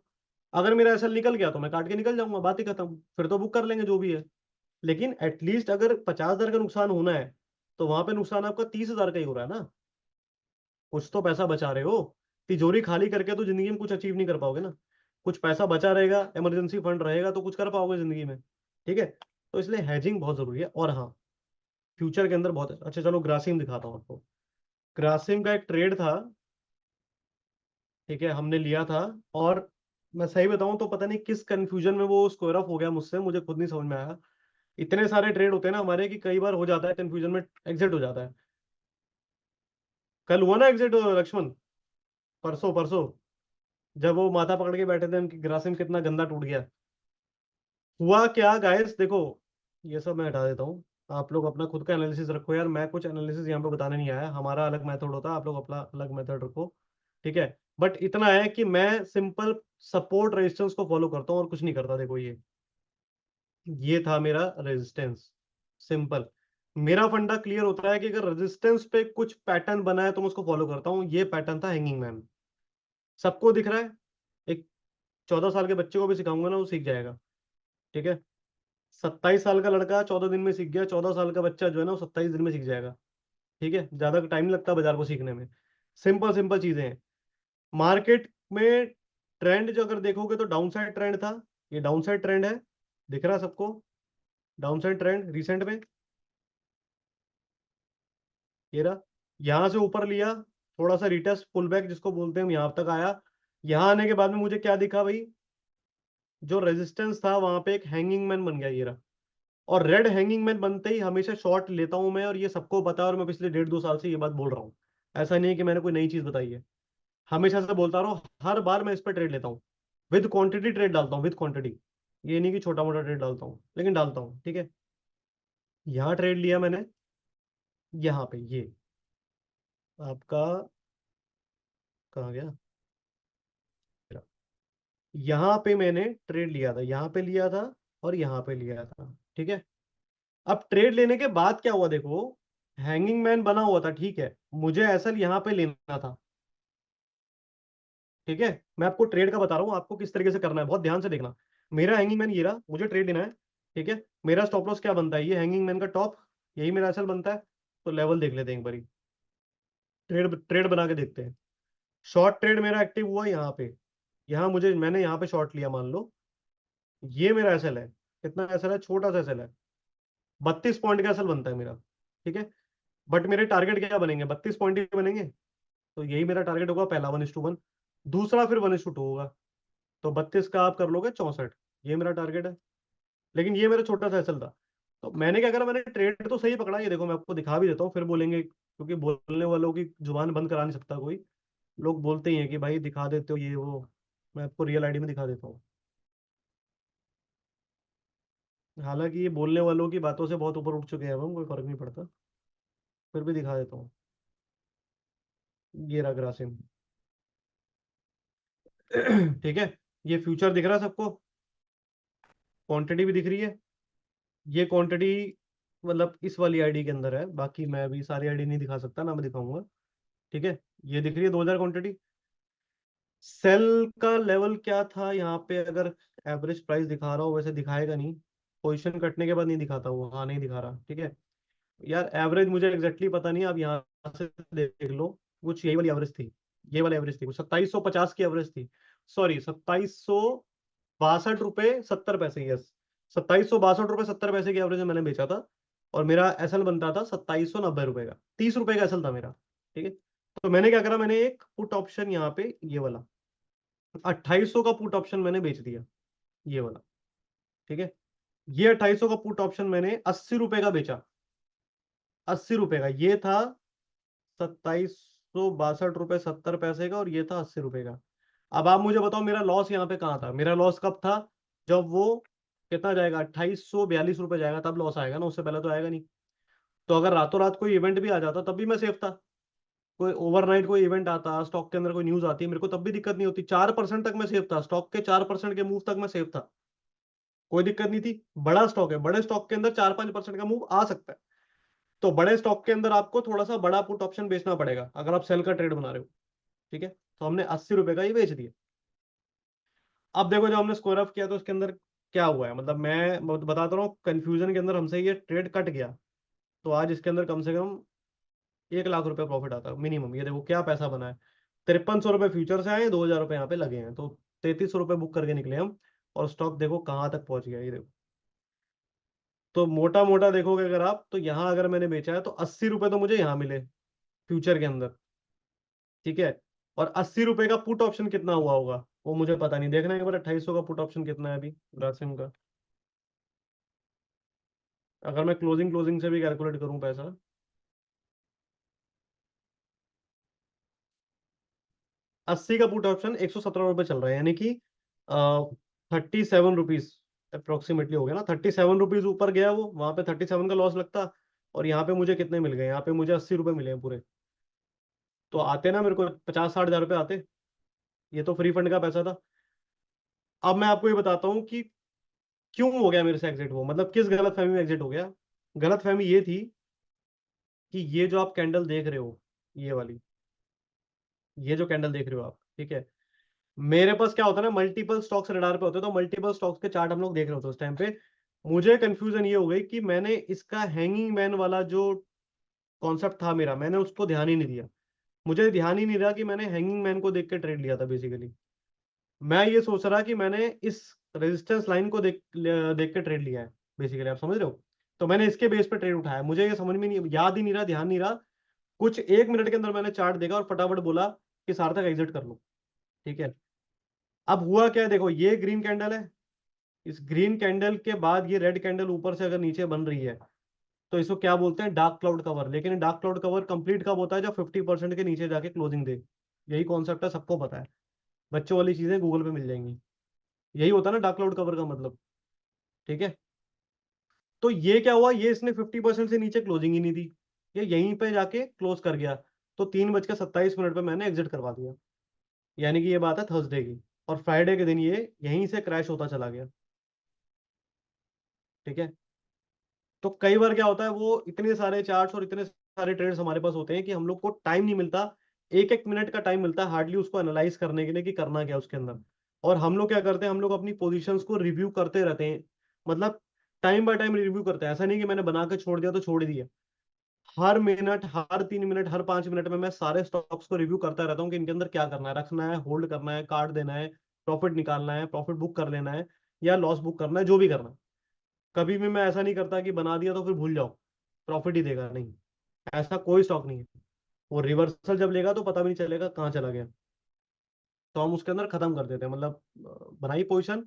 अगर मेरा एसएल निकल गया तो मैं काट के निकल जाऊंगा, बात ही खत्म, फिर तो बुक कर लेंगे जो भी है। लेकिन एटलीस्ट अगर 50,000 का नुकसान होना है, तो वहां पे नुकसान आपका 30,000 का ही हो रहा है ना, कुछ तो पैसा बचा रहे हो। तिजोरी खाली करके तो जिंदगी में कुछ अचीव नहीं कर पाओगे ना। कुछ पैसा बचा रहेगा, इमरजेंसी फंड रहेगा तो कुछ कर पाओगे जिंदगी में। ठीक है, तो इसलिए हैजिंग बहुत जरूरी है। और हाँ, फ्यूचर के अंदर बहुत अच्छा। चलो ग्रासिम दिखाता हूँ आपको। ग्रासिम का एक ट्रेड था, ठीक है, हमने लिया था। और मैं सही बताऊं तो पता नहीं किस कंफ्यूजन में वो स्क्वायर ऑफ हो गया मुझसे, मुझे खुद नहीं समझ में आया। इतने सारे ट्रेड होते हैं ना हमारे कि कई बार हो जाता है कंफ्यूजन में एग्जिट हो जाता है। कल हुआ ना एग्जिट लक्ष्मण, परसों परसों, जब वो माथा पकड़ के बैठे थे उनकी, ग्रासिम कितना गंदा टूट गया। हुआ क्या गाइस, देखो, ये सब मैं हटा देता हूँ। आप लोग अपना खुद का एनालिसिस रखो यार, मैं कुछ एनालिसिस यहाँ पे बताने नहीं आया, हमारा अलग मेथड होता है, आप लोग अपना अलग मेथड रखो। ठीक है, बट इतना है कि मैं सिंपल सपोर्ट रेजिस्टेंस को फॉलो करता हूँ और कुछ नहीं करता। देखो ये था मेरा रेजिस्टेंस, सिंपल। मेरा फंडा क्लियर होता है कि अगर रेजिस्टेंस पे कुछ पैटर्न बना है तो मैं उसको फॉलो करता हूँ। ये पैटर्न था हैंगिंग मैन, सबको दिख रहा है। एक 14 साल के बच्चे को भी सिखाऊंगा ना, वो सीख जाएगा। ठीक है, 27 साल का लड़का 14 दिन में सीख गया, 14 साल का बच्चा जो है ना वो 27 दिन में सीख जाएगा। ठीक है, ज्यादा टाइम नहीं लगता बाजार को सीखने में। सिंपल सिंपल चीजें हैं। मार्केट में ट्रेंड जो अगर देखोगे तो डाउन साइड ट्रेंड था, ये डाउन साइड ट्रेंड है, दिख रहा है सबको? डाउन साइड ट्रेंड रिसेंट में, ये रहा। यहां से ऊपर लिया, थोड़ा सा रिटेस्ट पुल बैक जिसको बोलते हैं, हम यहां तक आया। यहां आने के बाद में मुझे क्या दिखा भाई, जो रेजिस्टेंस था वहां पे एक हैंगिंग मैन बन गया, ये रहा। और रेड हैंगिंग मैन बनते ही हमेशा शॉर्ट लेता हूं मैं, और ये सबको पता है, और मैं पिछले 1.5-2 साल से ये बात बोल रहा हूँ। ऐसा नहीं है कि मैंने कोई नई चीज बताई है, हमेशा से बोलता रहा हूं। हर बार मैं इस पर ट्रेड लेता हूँ, विद क्वांटिटी ट्रेड डालता हूँ, विद क्वांटिटी। ये नहीं कि छोटा मोटा ट्रेड डालता हूँ, लेकिन डालता हूँ। ठीक है, यहाँ ट्रेड लिया मैंने, यहाँ पे ये आपका, कहाँ गया, यहाँ पे मैंने ट्रेड लिया था, यहाँ पे लिया था और यहाँ पे लिया था। ठीक है, अब ट्रेड लेने के बाद क्या हुआ देखो, हैंगिंग मैन बना हुआ था, ठीक है, मुझे असल यहाँ पे लेना था। ठीक है, मैं आपको ट्रेड का बता रहा हूँ, आपको किस तरीके से करना है, बहुत ध्यान से देखना। मेरा हैंगिंग मैन ये रहा, मुझे ट्रेड लेना है। ठीक है, मेरा स्टॉप लॉस क्या बनता है, ये हैंगिंग मैन का टॉप, यही मेरा असल बनता है। तो लेवल देख लेते हैं एक बारी, ट्रेड ट्रेड बना के देखते हैं। शॉर्ट ट्रेड मेरा एक्टिव हुआ यहाँ पे, यहाँ मुझे, मैंने यहाँ पे शॉर्ट लिया मान लो। ये मेरा एसएल है, कितना एसएल है, छोटा सा एसएल है, 32 पॉइंट का एसएल बनता है मेरा। ठीक है, बट मेरे टारगेट क्या बनेंगे, 32 पॉइंट ही बनेंगे। तो यही मेरा टारगेट होगा, पहला 1:1, दूसरा फिर 1:2 होगा। तो 32 का आप कर लोगे 64, ये मेरा टारगेट है। लेकिन ये मेरा छोटा सा एसएल था। तो मैंने क्या करा, मैंने ट्रेड तो सही पकड़ा, ये देखो मैं आपको दिखा भी देता हूँ, फिर बोलेंगे, क्योंकि बोलने वालों की जुबान बंद करा नहीं सकता कोई। लोग बोलते ही हैं कि भाई दिखा देते हो ये वो। मैं आपको रियल आईडी में दिखा देता हूँ, हालांकि ये बोलने वालों की बातों से बहुत ऊपर उठ चुके हैं, अब हम कोई फर्क नहीं पड़ता, फिर भी दिखा देता हूँ। ये रहा ग्रासिम। ठीक है, ये फ्यूचर दिख रहा है सबको, क्वांटिटी भी दिख रही है। ये क्वांटिटी मतलब इस वाली आईडी के अंदर है, बाकी मैं भी सारी आईडी नहीं दिखा सकता ना, मैं दिखाऊंगा। ठीक है, ये दिख रही है 2000 क्वांटिटी। सेल का लेवल क्या था यहाँ पे, अगर एवरेज प्राइस दिखा रहा हो, वैसे दिखाएगा नहीं, पोजीशन कटने के बाद नहीं दिखाता वो, हाँ नहीं दिखा रहा। ठीक है यार, एवरेज मुझे एग्जैक्टली पता नहीं, आप यहाँ से देख लो। कुछ यही वाली एवरेज थी, ये वाली एवरेज थी, 2750 की एवरेज थी। सॉरी, 2762 रुपये 70 पैसे, यस, 2762 रुपये 70 पैसे की एवरेज में मैंने बेचा था। और मेरा एसएल बनता था 2790 रुपये का, 30 रुपये का एसएल था मेरा। ठीक है, तो मैंने क्या करा, मैंने एक पुट ऑप्शन यहाँ पे, ये वाला 2800 का पुट ऑप्शन मैंने बेच दिया, ये वाला। ठीक है, ये 2800 का पुट ऑप्शन मैंने 80 रुपए का बेचा, 80 रुपए का ये था, 2762 रुपये 70 पैसे का, और ये था 80 रुपए का। अब आप मुझे बताओ मेरा लॉस यहाँ पे कहाँ था, मेरा लॉस कब था, जब वो कितना जाएगा, 2842 रुपये जाएगा तब लॉस आएगा ना, उससे पहले तो आएगा नहीं। तो अगर रातों रात कोई इवेंट भी आ जाता तब भी मैं सेफ था, कोई ओवरनाइट कोई इवेंट आता, स्टॉक के अंदर कोई न्यूज आती, मेरे को तब भी दिक्कत नहीं होती, 4% तक मैं सेफ था, स्टॉक के 4% के मूव तक मैं सेफ था, कोई दिक्कत नहीं थी। बड़ा स्टॉक है, बड़े स्टॉक के अंदर 4-5% का मूव आ सकता है। तो बड़े स्टॉक के अंदर आपको थोड़ा सा बड़ा पुट ऑप्शन बेचना पड़ेगा अगर आप सेल का ट्रेड बना रहे हो। ठीक है, तो हमने 80 रुपए का ही बेच दिया। अब देखो, जब हमने स्क्वायर ऑफ किया तो उसके अंदर क्या हुआ है, मतलब मैं बताता रहा हूँ, कंफ्यूजन के अंदर हमसे ये ट्रेड कट गया। तो आज इसके अंदर कम से कम 1 लाख रुपए प्रॉफिट आता है मिनिमम। ये देखो क्या पैसा बना है, 5300 रुपये फ्यूचर से आए, 2000 रुपये यहाँ पे लगे हैं। तो ₹33 बुक करके निकले हम, और स्टॉक देखो कहाँ तक पहुंच गया, ये देखो। तो मोटा मोटा देखोगे अगर आप, तो यहाँ अगर मैंने बेचा है तो ₹80 तो मुझे यहाँ मिले फ्यूचर के अंदर, ठीक है। और ₹80 का पुट ऑप्शन कितना हुआ होगा वो मुझे पता नहीं, देखना है एक बार 2800 का पुट ऑप्शन कितना है अभी ग्रासिम का, अगर मैं क्लोजिंग क्लोजिंग से भी कैलकुलेट करूं पैसा। 80 का पुट ऑप्शन ₹117 चल रहा है, यानी कि 37 रुपीज अप्रोक्सीमेटली हो गया ना। 37 रुपीज ऊपर गया वो, वहां पे 37 का लॉस लगता, और यहाँ पे मुझे कितने मिल गए, यहाँ पे मुझे ₹80 मिले हैं पूरे। तो आते ना मेरे को 50-60 हजार रुपये आते, ये तो फ्री फंड का पैसा था। अब मैं आपको ये बताता हूँ कि क्यों हो गया मेरे से एग्जिट, वो मतलब किस गलत फहमी में एग्जिट हो गया। गलत फहमी ये थी कि ये जो आप कैंडल देख रहे हो, ये वाली, ये जो कैंडल देख रहे हो आप, ठीक है। मेरे पास क्या होता है ना, मल्टीपल स्टॉक्स रडार पे होते हैं, तो मल्टीपल स्टॉक्स के चार्ट हम लोग देख रहे होते हैं उस टाइम पे। मुझे कंफ्यूजन ये हो गई कि मैंने इसका हैंगिंग मैन वाला जो कॉन्सेप्ट था मेरा, मैंने उसको ध्यान ही नहीं दिया। मुझे ध्यान ही नहीं रहा कि मैंने हैंगिंग मैन को देख के ट्रेड लिया था बेसिकली। मैं ये सोच रहा कि मैंने इस रेजिस्टेंस लाइन को देख देख के ट्रेड लिया है बेसिकली, आप समझ रहे हो। तो मैंने इसके बेस पे ट्रेड उठाया, मुझे ये समझ में नहीं, याद ही नहीं रहा, ध्यान नहीं रहा। कुछ 1 मिनट के अंदर मैंने चार्ट देखा और फटाफट बोला कि सार्थक एग्जिट कर लो, ठीक है। अब हुआ क्या है, देखो ये ग्रीन कैंडल है, इस ग्रीन कैंडल के बाद ये रेड कैंडल ऊपर से अगर नीचे बन रही है, तो इसको क्या बोलते हैं, डार्क क्लाउड कवर। लेकिन डार्क क्लाउड कवर कंप्लीट कब होता है, जब 50% के नीचे जाके क्लोजिंग दे। यही कॉन्सेप्ट है, सबको पता है, बच्चों वाली चीजें गूगल पे मिल जाएंगी। यही होता है ना डार्क क्लाउड कवर का मतलब, ठीक है। तो ये क्या हुआ, ये इसने 50% से नीचे क्लोजिंग ही नहीं दी, ये यहीं पे जाके क्लोज कर गया। तो 3:27 पे मैंने एग्जिट करवा दिया, यानी कि ये बात है थर्सडे की। और फ्राइडे के दिन ये यहीं से क्रैश होता चला गया, ठीक है। तो कई बार क्या होता है, वो इतने सारे चार्ट्स और इतने सारे ट्रेड्स हमारे पास होते हैं कि हम लोग को टाइम नहीं मिलता, 1-1 मिनट का टाइम मिलता है हार्डली उसको एनालाइज करने के लिए कि करना क्या है उसके अंदर। और हम लोग क्या करते हैं, हम लोग अपनी पोजीशंस को रिव्यू करते रहते हैं, मतलब टाइम बाय टाइम रिव्यू करते हैं। ऐसा नहीं कि मैंने बना के छोड़ दिया तो छोड़ दिया, हर मिनट, हर 3 मिनट, हर 5 मिनट में मैं सारे स्टॉक्स को रिव्यू करता रहता हूँ कि इनके अंदर क्या करना है, रखना है, होल्ड करना है, काट देना है, प्रॉफिट निकालना है, प्रॉफिट बुक कर लेना है, या लॉस बुक करना है, जो भी करना है। कभी भी मैं ऐसा नहीं करता कि बना दिया तो फिर भूल जाओ, प्रॉफिट ही देगा, नहीं, ऐसा कोई स्टॉक नहीं है। वो रिवर्सल जब लेगा तो पता भी नहीं चलेगा कहाँ चला गया, तो हम उसके अंदर खत्म कर देते हैं, मतलब बनाई पोजीशन,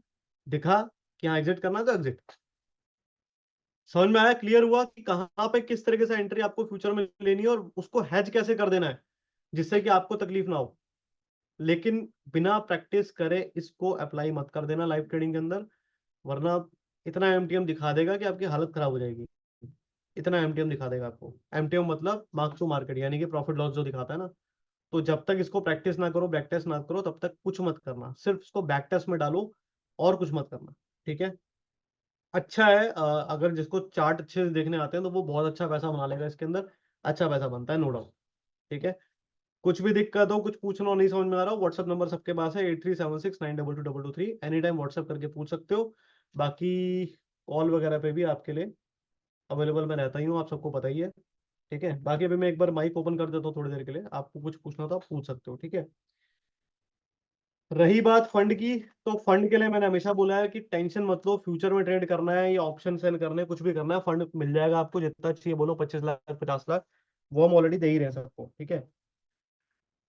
दिखा कि हाँ एग्जिट करना है तो एग्जिट। समझ में आया, क्लियर हुआ कि कहाँ पे किस तरीके से एंट्री आपको फ्यूचर में लेनी है और उसको हैज कैसे कर देना है जिससे कि आपको तकलीफ ना हो। लेकिन बिना प्रैक्टिस करे इसको अप्लाई मत कर देना लाइव ट्रेडिंग के अंदर, वरना इतना एमटीएम दिखा देगा कि आपकी हालत खराब हो जाएगी। इतना एमटीएम दिखा देगा आपको, एमटीएम मतलब मार्क टू मार्केट, यानी कि प्रॉफिट लॉस जो दिखाता है ना। तो जब तक इसको प्रैक्टिस ना करो, बैक टेस्ट ना करो, तब तक कुछ मत करना, सिर्फ इसको बैक टेस्ट में डालो और कुछ मत करना, ठीक है। अच्छा है, अगर जिसको चार्ट अच्छे से देखने आते हैं तो वो बहुत अच्छा पैसा बना लेगा इसके अंदर, अच्छा पैसा बनता है, नो डाउट, ठीक है। कुछ भी दिक्कत हो, कुछ पूछना हो, नहीं समझ में आ रहा हो, व्हाट्सअप नंबर सबके पास है, 8376922223, एनी टाइम व्हाट्सअप करके पूछ सकते हो। बाकी कॉल वगैरह पे भी आपके लिए अवेलेबल मैं रहता ही हूँ, आप सबको पता ही है, ठीक है। बाकी अभी मैं एक बार माइक ओपन कर देता हूँ थोड़ी देर के लिए, आपको कुछ पूछना तो आप पूछ सकते हो, ठीक है। रही बात फंड की, तो फंड के लिए मैंने हमेशा बोला है कि टेंशन मत लो, फ्यूचर में ट्रेड करना है या ऑप्शन सेल करने कुछ भी करना है, फंड मिल जाएगा आपको जितना चाहिए बोलो, 25 लाख 50 लाख, वो हम ऑलरेडी दे ही रहे हैं सबको, ठीक है।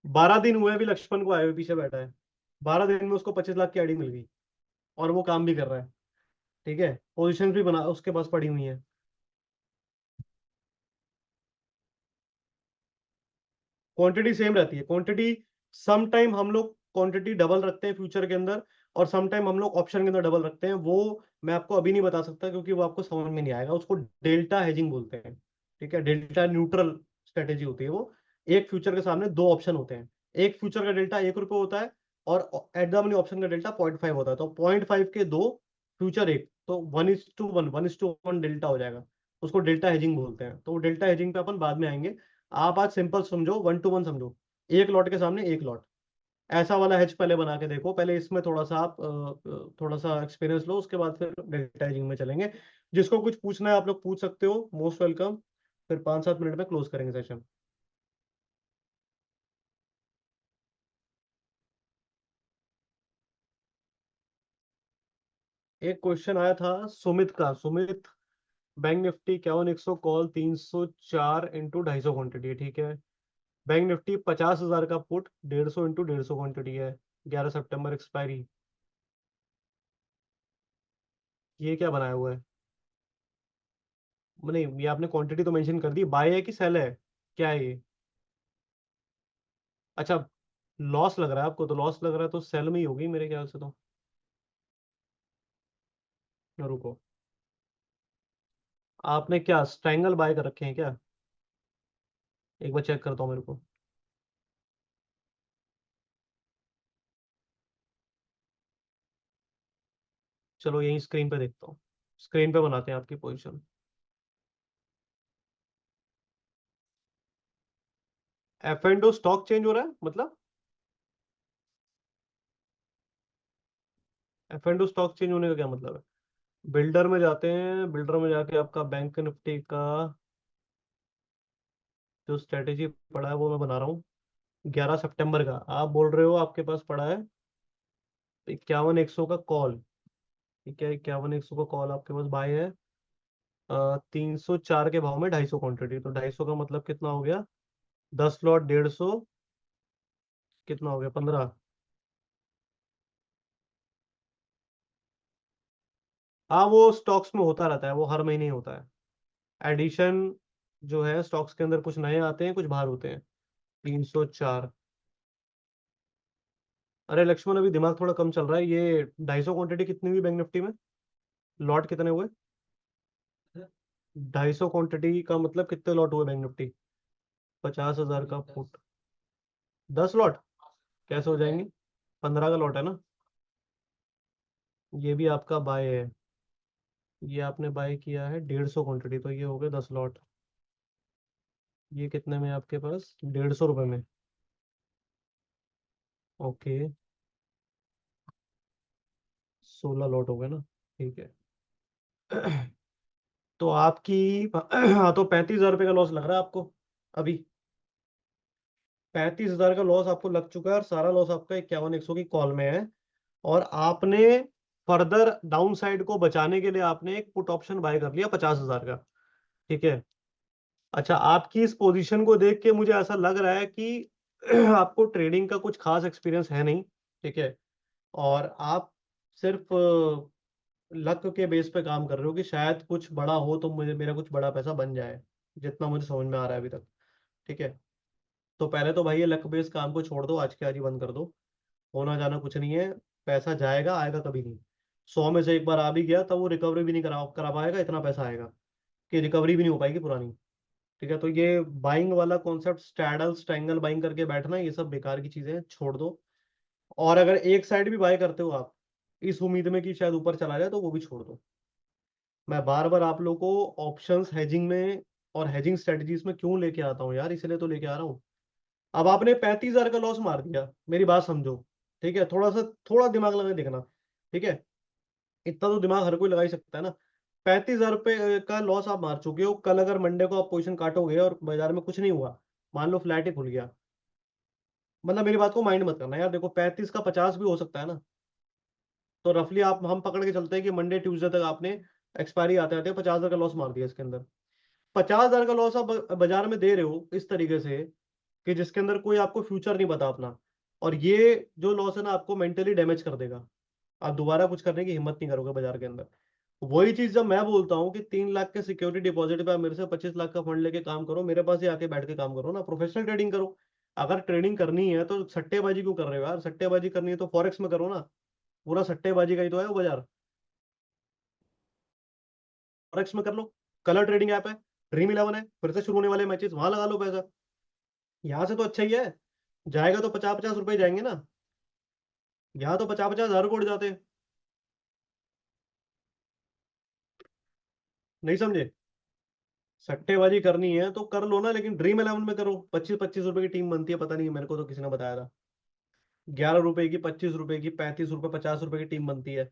12 दिन हुए अभी लक्ष्मण को आए हुए, पीछे बैठा है, 12 दिन में उसको 25 लाख की आईडी मिल गई, और वो काम भी कर रहा है, ठीक है। पोजिशन भी बना उसके पास पड़ी हुई है। क्वांटिटी सेम रहती है, क्वांटिटी सम टाइम हम लोग क्वांटिटी डबल रखते हैं फ्यूचर के अंदर, और सम टाइम हम लोग ऑप्शन के अंदर डबल रखते हैं, वो मैं आपको अभी नहीं बता सकता क्योंकि वो आपको समझ में नहीं आएगा, उसको डेल्टा हेजिंग बोलते हैं, ठीक है। डेल्टा न्यूट्रल स्ट्रेटेजी होती है वो। एक फ्यूचर के सामने दो ऑप्शन होते हैं, एक फ्यूचर का डेल्टा ₹1 होता है, और एट द मनी ऑप्शन का डेल्टा 0.5 होता है, तो 0.5 के दो, फ्यूचर एक, तो 1:1, 1:1 डेल्टा हो जाएगा, उसको डेल्टा हेजिंग बोलते हैं। तो डेल्टा हेजिंग पे अपन बाद में आएंगे, आप आज सिंपल समझो, 1:1 समझो, एक लॉट के सामने एक लॉट, ऐसा वाला हेज पहले बना के देखो, पहले इसमें थोड़ा सा आप थोड़ा सा एक्सपीरियंस लो, उसके बाद फिर डेल्टा हेजिंग में चलेंगे। जिसको कुछ पूछना है आप लोग पूछ सकते हो, मोस्ट वेलकम। फिर 5-7 मिनट में क्लोज करेंगे सेशन। एक क्वेश्चन आया था सुमित का। Sumit, bank Nifty 51,100 call 304 into 250 quantity है, ठीक है। बैंक निफ्टी 50,000 का पुट 150 इंटू 150 क्वांटिटी है, 11 सितंबर एक्सपायरी। ये क्या बनाया हुआ है? नहीं, ये आपने क्वांटिटी तो मेंशन कर दी, बाय है कि सेल है, क्या है ये? अच्छा, लॉस लग रहा है आपको, तो लॉस लग रहा है तो सेल में ही होगी मेरे ख्याल से तो। रुको, आपने क्या स्ट्रैंगल बाय कर रखे हैं क्या? एक बार चेक करता हूँ मेरे को। चलो यही स्क्रीन पे देखता हूँ, स्क्रीन पे बनाते हैं आपकी position. F and stock change हो रहा है मतलब? एफ एंड स्टॉक चेंज होने का क्या मतलब है? बिल्डर में जाते हैं, बिल्डर में जाके आपका बैंक निफ्टी का जो स्ट्रेटेजी पड़ा है वो मैं बना रहा हूँ। 11 सितंबर का आप बोल रहे हो, आपके पास पड़ा है 51,100 का कॉल, ठीक है। 51,100 का कॉल आपके पास बाय है 304 के भाव में 250 क्वांटिटी, तो 250 का मतलब कितना हो गया? 10 लॉट 150, कितना हो गया? 15। हाँ, वो स्टॉक्स में होता रहता है, वो हर महीने ही होता है एडिशन। जो है स्टॉक्स के अंदर कुछ नए आते हैं, कुछ बाहर होते हैं। 304। अरे लक्ष्मण, अभी दिमाग थोड़ा कम चल रहा है। ये 250 क्वांटिटी कितनी हुई बैंक निफ्टी में? लॉट कितने हुए? 250 क्वांटिटी का मतलब कितने लॉट हुए बैंक निफ्टी? 50,000 का फुट, 10 लॉट कैसे हो जाएंगे? 15 का लॉट है ना। ये भी आपका बाय है, ये आपने बाय किया है 150 क्वांटिटी, तो ये हो गए 10 लॉट। ये कितने में है आपके पास? 150 रुपये में। ओके, 16 लॉट हो गए ना, ठीक है। तो आपकी हाँ, तो 35,000 रुपये का लॉस लग रहा है आपको अभी। 35,000 का लॉस आपको लग चुका है, और सारा लॉस आपका 51,100 की कॉल में है। और आपने फर्दर डाउन साइड को बचाने के लिए आपने एक पुट ऑप्शन बाय कर लिया 50,000 का, ठीक है। अच्छा, आपकी इस पोजीशन को देख के मुझे ऐसा लग रहा है कि आपको ट्रेडिंग का कुछ खास एक्सपीरियंस है नहीं, ठीक है। और आप सिर्फ लक के बेस पे काम कर रहे हो कि शायद कुछ बड़ा हो तो मुझे मेरा कुछ बड़ा पैसा बन जाए, जितना मुझे समझ में आ रहा है अभी तक, ठीक है। तो पहले तो भाई ये लक बेस्ड काम को छोड़ दो, आज के आज ही बंद कर दो। होना जाना कुछ नहीं है, पैसा जाएगा आएगा कभी नहीं। 100 में से एक बार आ भी गया तब वो रिकवरी भी नहीं करा करा पाएगा, इतना पैसा आएगा कि रिकवरी भी नहीं हो पाएगी पुरानी, ठीक है। तो ये बाइंग वाला कॉन्सेप्ट, स्ट्रैडल स्ट्रैंगल बाइंग करके बैठना, ये सब बेकार की चीजें हैं, छोड़ दो। और अगर एक साइड भी बाय करते हो आप इस उम्मीद में कि शायद ऊपर चला जाए, तो वो भी छोड़ दो। मैं बार बार आप लोगों को ऑप्शंस हेजिंग में और हेजिंग स्ट्रेटजीज में क्यों लेके आता हूँ यार, इसलिए तो लेके आ रहा हूँ। अब आपने 35,000 का लॉस मार दिया, मेरी बात समझो, ठीक है। थोड़ा दिमाग लगा के देखना, ठीक है। इतना तो दिमाग हर कोई लगा ही सकता है ना। 35,000 रुपये का लॉस आप मार चुके हो। कल अगर मंडे को आप पोजीशन काटोगे और बाजार में कुछ नहीं हुआ, मान लो फ्लैट ही खुल गया, मतलब मेरी बात को माइंड मत करना यार, देखो 35 का 50 भी हो सकता है ना। तो रफली आप हम पकड़ के चलते हैं कि मंडे ट्यूसडे तक आपने एक्सपायरी आते आते 50,000 का लॉस मार दिया इसके अंदर। 50,000 का लॉस आप बाजार में दे रहे हो इस तरीके से कि जिसके अंदर कोई आपको फ्यूचर नहीं पता अपना। और ये जो लॉस है ना, आपको मेंटली डैमेज कर देगा। आप दोबारा कुछ करने की हिम्मत नहीं करोगे बाजार के अंदर। वही चीज जब मैं बोलता हूँ कि 3 लाख के सिक्योरिटी डिपॉजिट पे आप मेरे से 25 लाख का फंड लेके काम करो, मेरे पास ही आके बैठ के काम करो ना, प्रोफेशनल ट्रेडिंग करो। अगर ट्रेडिंग करनी है तो सट्टेबाजी क्यों कर रहे हो यार? सट्टेबाजी करनी है तो फॉरेक्स में करो ना, पूरा सट्टेबाजी का ही तो है वो बाजार। फॉरेक्स में कर लो, कलर ट्रेडिंग ऐप है, ड्रीम इलेवन है, फिर से शुरू होने वाले मैचेस, वहां लगा लो पैसा। यहाँ से तो अच्छा ही है, जाएगा तो 50-50 रुपए जाएंगे ना। यहाँ तो 50-50 हज़ार कोट जाते हैं। नहीं समझे? सट्टेबाजी करनी है तो कर लो ना, लेकिन ड्रीम इलेवन में करो। 25-25 रुपए की टीम बनती है, पता नहीं, मेरे को तो किसी ने बताया था। 11 रुपए की, 25 रुपए की, 35 रुपए, 50 रुपए की टीम बनती है।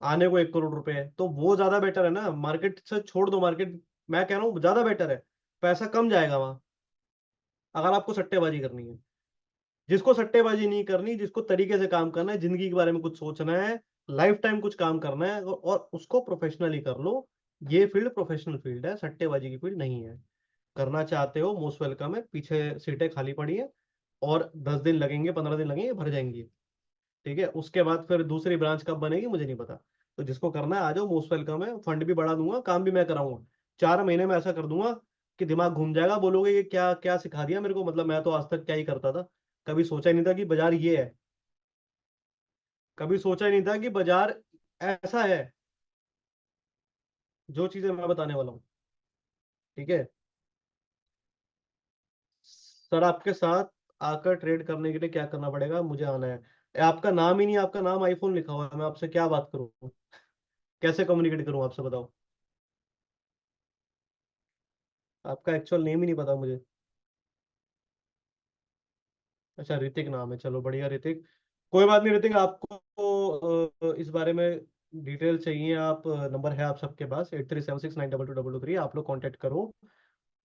आने को 1 करोड़ रुपए है, तो वो ज्यादा बेटर है ना, मार्केट से छोड़ दो मार्केट। मैं कह रहा हूँ ज्यादा बेटर है, पैसा कम जाएगा वहां, अगर आपको सट्टेबाजी करनी है। जिसको सट्टेबाजी नहीं करनी, जिसको तरीके से काम करना है, जिंदगी के बारे में कुछ सोचना है, लाइफ टाइम कुछ काम करना है और उसको प्रोफेशनली कर लो। ये फील्ड प्रोफेशनल फील्ड है, सट्टेबाजी की फील्ड नहीं है। करना चाहते हो मोस्ट वेलकम है, पीछे सीटें खाली पड़ी है, और 10 दिन लगेंगे, 15 दिन लगेंगे, भर जाएंगी। ठीक है, उसके बाद फिर दूसरी ब्रांच कब बनेगी मुझे नहीं पता। तो जिसको करना है आ जाओ, मोस्ट वेलकम है, फंड भी बढ़ा दूंगा, काम भी मैं कराऊंगा। 4 महीने में ऐसा कर दूंगा कि दिमाग घूम जाएगा, बोलोगे ये क्या क्या सिखा दिया मेरे को, मतलब मैं तो आज तक क्या ही करता था। कभी सोचा ही नहीं था कि बाजार ये है, कभी सोचा ही नहीं था कि बाजार ऐसा है, जो चीजें मैं बताने वाला हूँ। ठीक है, सर आपके साथ आकर ट्रेड करने के लिए क्या करना पड़ेगा, मुझे आना है। आपका नाम ही नहीं, आपका नाम आईफोन लिखा हुआ है, मैं आपसे क्या बात करूँ, कैसे कम्युनिकेट करूँ आपसे, बताओ। आपका एक्चुअल नेम ही नहीं पता मुझे। अच्छा, ऋतिक नाम है, चलो बढ़िया ऋतिक। कोई बात नहीं ऋतिक, आपको इस बारे में डिटेल चाहिए, आप नंबर है आप सबके पास, 8376922223, आप लोग कांटेक्ट करो,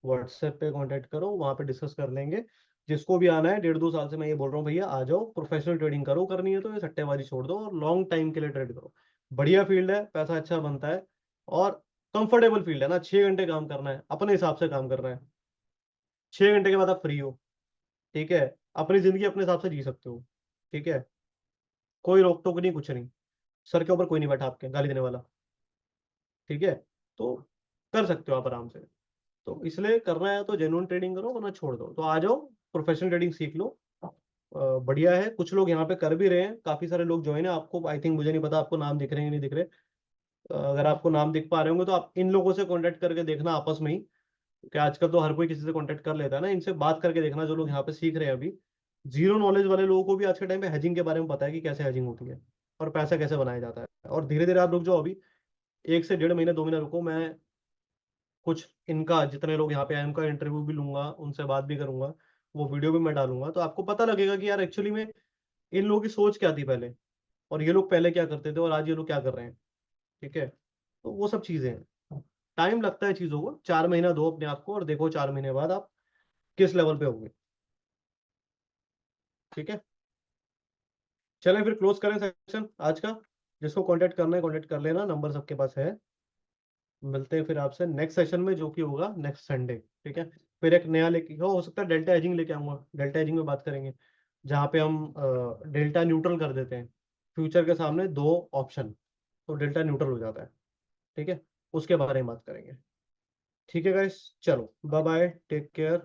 व्हाट्सएप पे कांटेक्ट करो, वहां पे डिस्कस कर लेंगे। जिसको भी आना है, 1.5 2 साल से मैं ये बोल रहा हूँ भैया आ जाओ, प्रोफेशनल ट्रेडिंग करो, करनी है तो ये सट्टेबाजी छोड़ दो और लॉन्ग टाइम के लिए ट्रेड करो। बढ़िया फील्ड है, पैसा अच्छा बनता है, और कंफर्टेबल फील्ड है ना, 6 घंटे काम करना है, अपने हिसाब से काम करना है। 6 घंटे के बाद आप फ्री हो। ठीक है, अपनी जिंदगी अपने हिसाब से जी सकते हो। ठीक है, कोई रोक टोक नहीं, कुछ नहीं, सर के ऊपर कोई नहीं बैठा आपके गाली देने वाला। ठीक है, तो कर सकते हो आप आराम से। तो इसलिए करना है तो जेन्युइन ट्रेडिंग करो, वरना छोड़ दो, तो आ जाओ, प्रोफेशनल ट्रेडिंग सीख लो। बढ़िया है, कुछ लोग यहाँ पे कर भी रहे हैं, काफी सारे लोग ज्वाइन है, आपको आई थिंक, मुझे नहीं पता आपको नाम दिख रहे हैं कि नहीं दिख रहे। अगर आपको नाम दिख पा रहे होंगे तो आप इन लोगों से कांटेक्ट करके देखना आपस में ही, कि आजकल तो हर कोई किसी से कांटेक्ट कर लेता है ना, इनसे बात करके देखना, जो लोग यहाँ पे सीख रहे हैं अभी। जीरो नॉलेज वाले लोगों को भी आज के टाइम पे हैजिंग के बारे में पता है कि कैसे हैजिंग होती है, और पैसा कैसे बनाया जाता है। और धीरे धीरे आप रुक जाओ अभी, 1 से 1.5 महीने 2 महीने रुको, मैं कुछ इनका, जितने लोग यहाँ पे आए उनका इंटरव्यू भी लूंगा, उनसे बात भी करूंगा, वो वीडियो भी मैं डालूंगा, तो आपको पता लगेगा कि यार एक्चुअली में इन लोगों की सोच क्या थी पहले, और ये लोग पहले क्या करते थे, और आज ये लोग क्या कर रहे हैं। ठीक है, तो वो सब चीजें हैं। टाइम लगता है चीजों को, 4 महीना दो अपने आप को, और देखो 4 महीने बाद आप किस लेवल पे होंगे। ठीक है, चलें फिर क्लोज करें सेक्शन आज का। जिसको कांटेक्ट करना है कांटेक्ट कर लेना, नंबर सबके पास है। मिलते हैं फिर आपसे नेक्स्ट सेशन में, जो कि होगा नेक्स्ट संडे। ठीक है, फिर एक नया लेके हो सकता है डेल्टा एजिंग लेके आऊंगा, डेल्टा एजिंग में बात करेंगे, जहाँ पे हम डेल्टा न्यूट्रल कर देते हैं, फ्यूचर के सामने दो ऑप्शन, तो डेल्टा न्यूट्रल हो जाता है। ठीक है, उसके बारे में बात करेंगे। ठीक है गाइस, चलो बाय बाय, टेक केयर।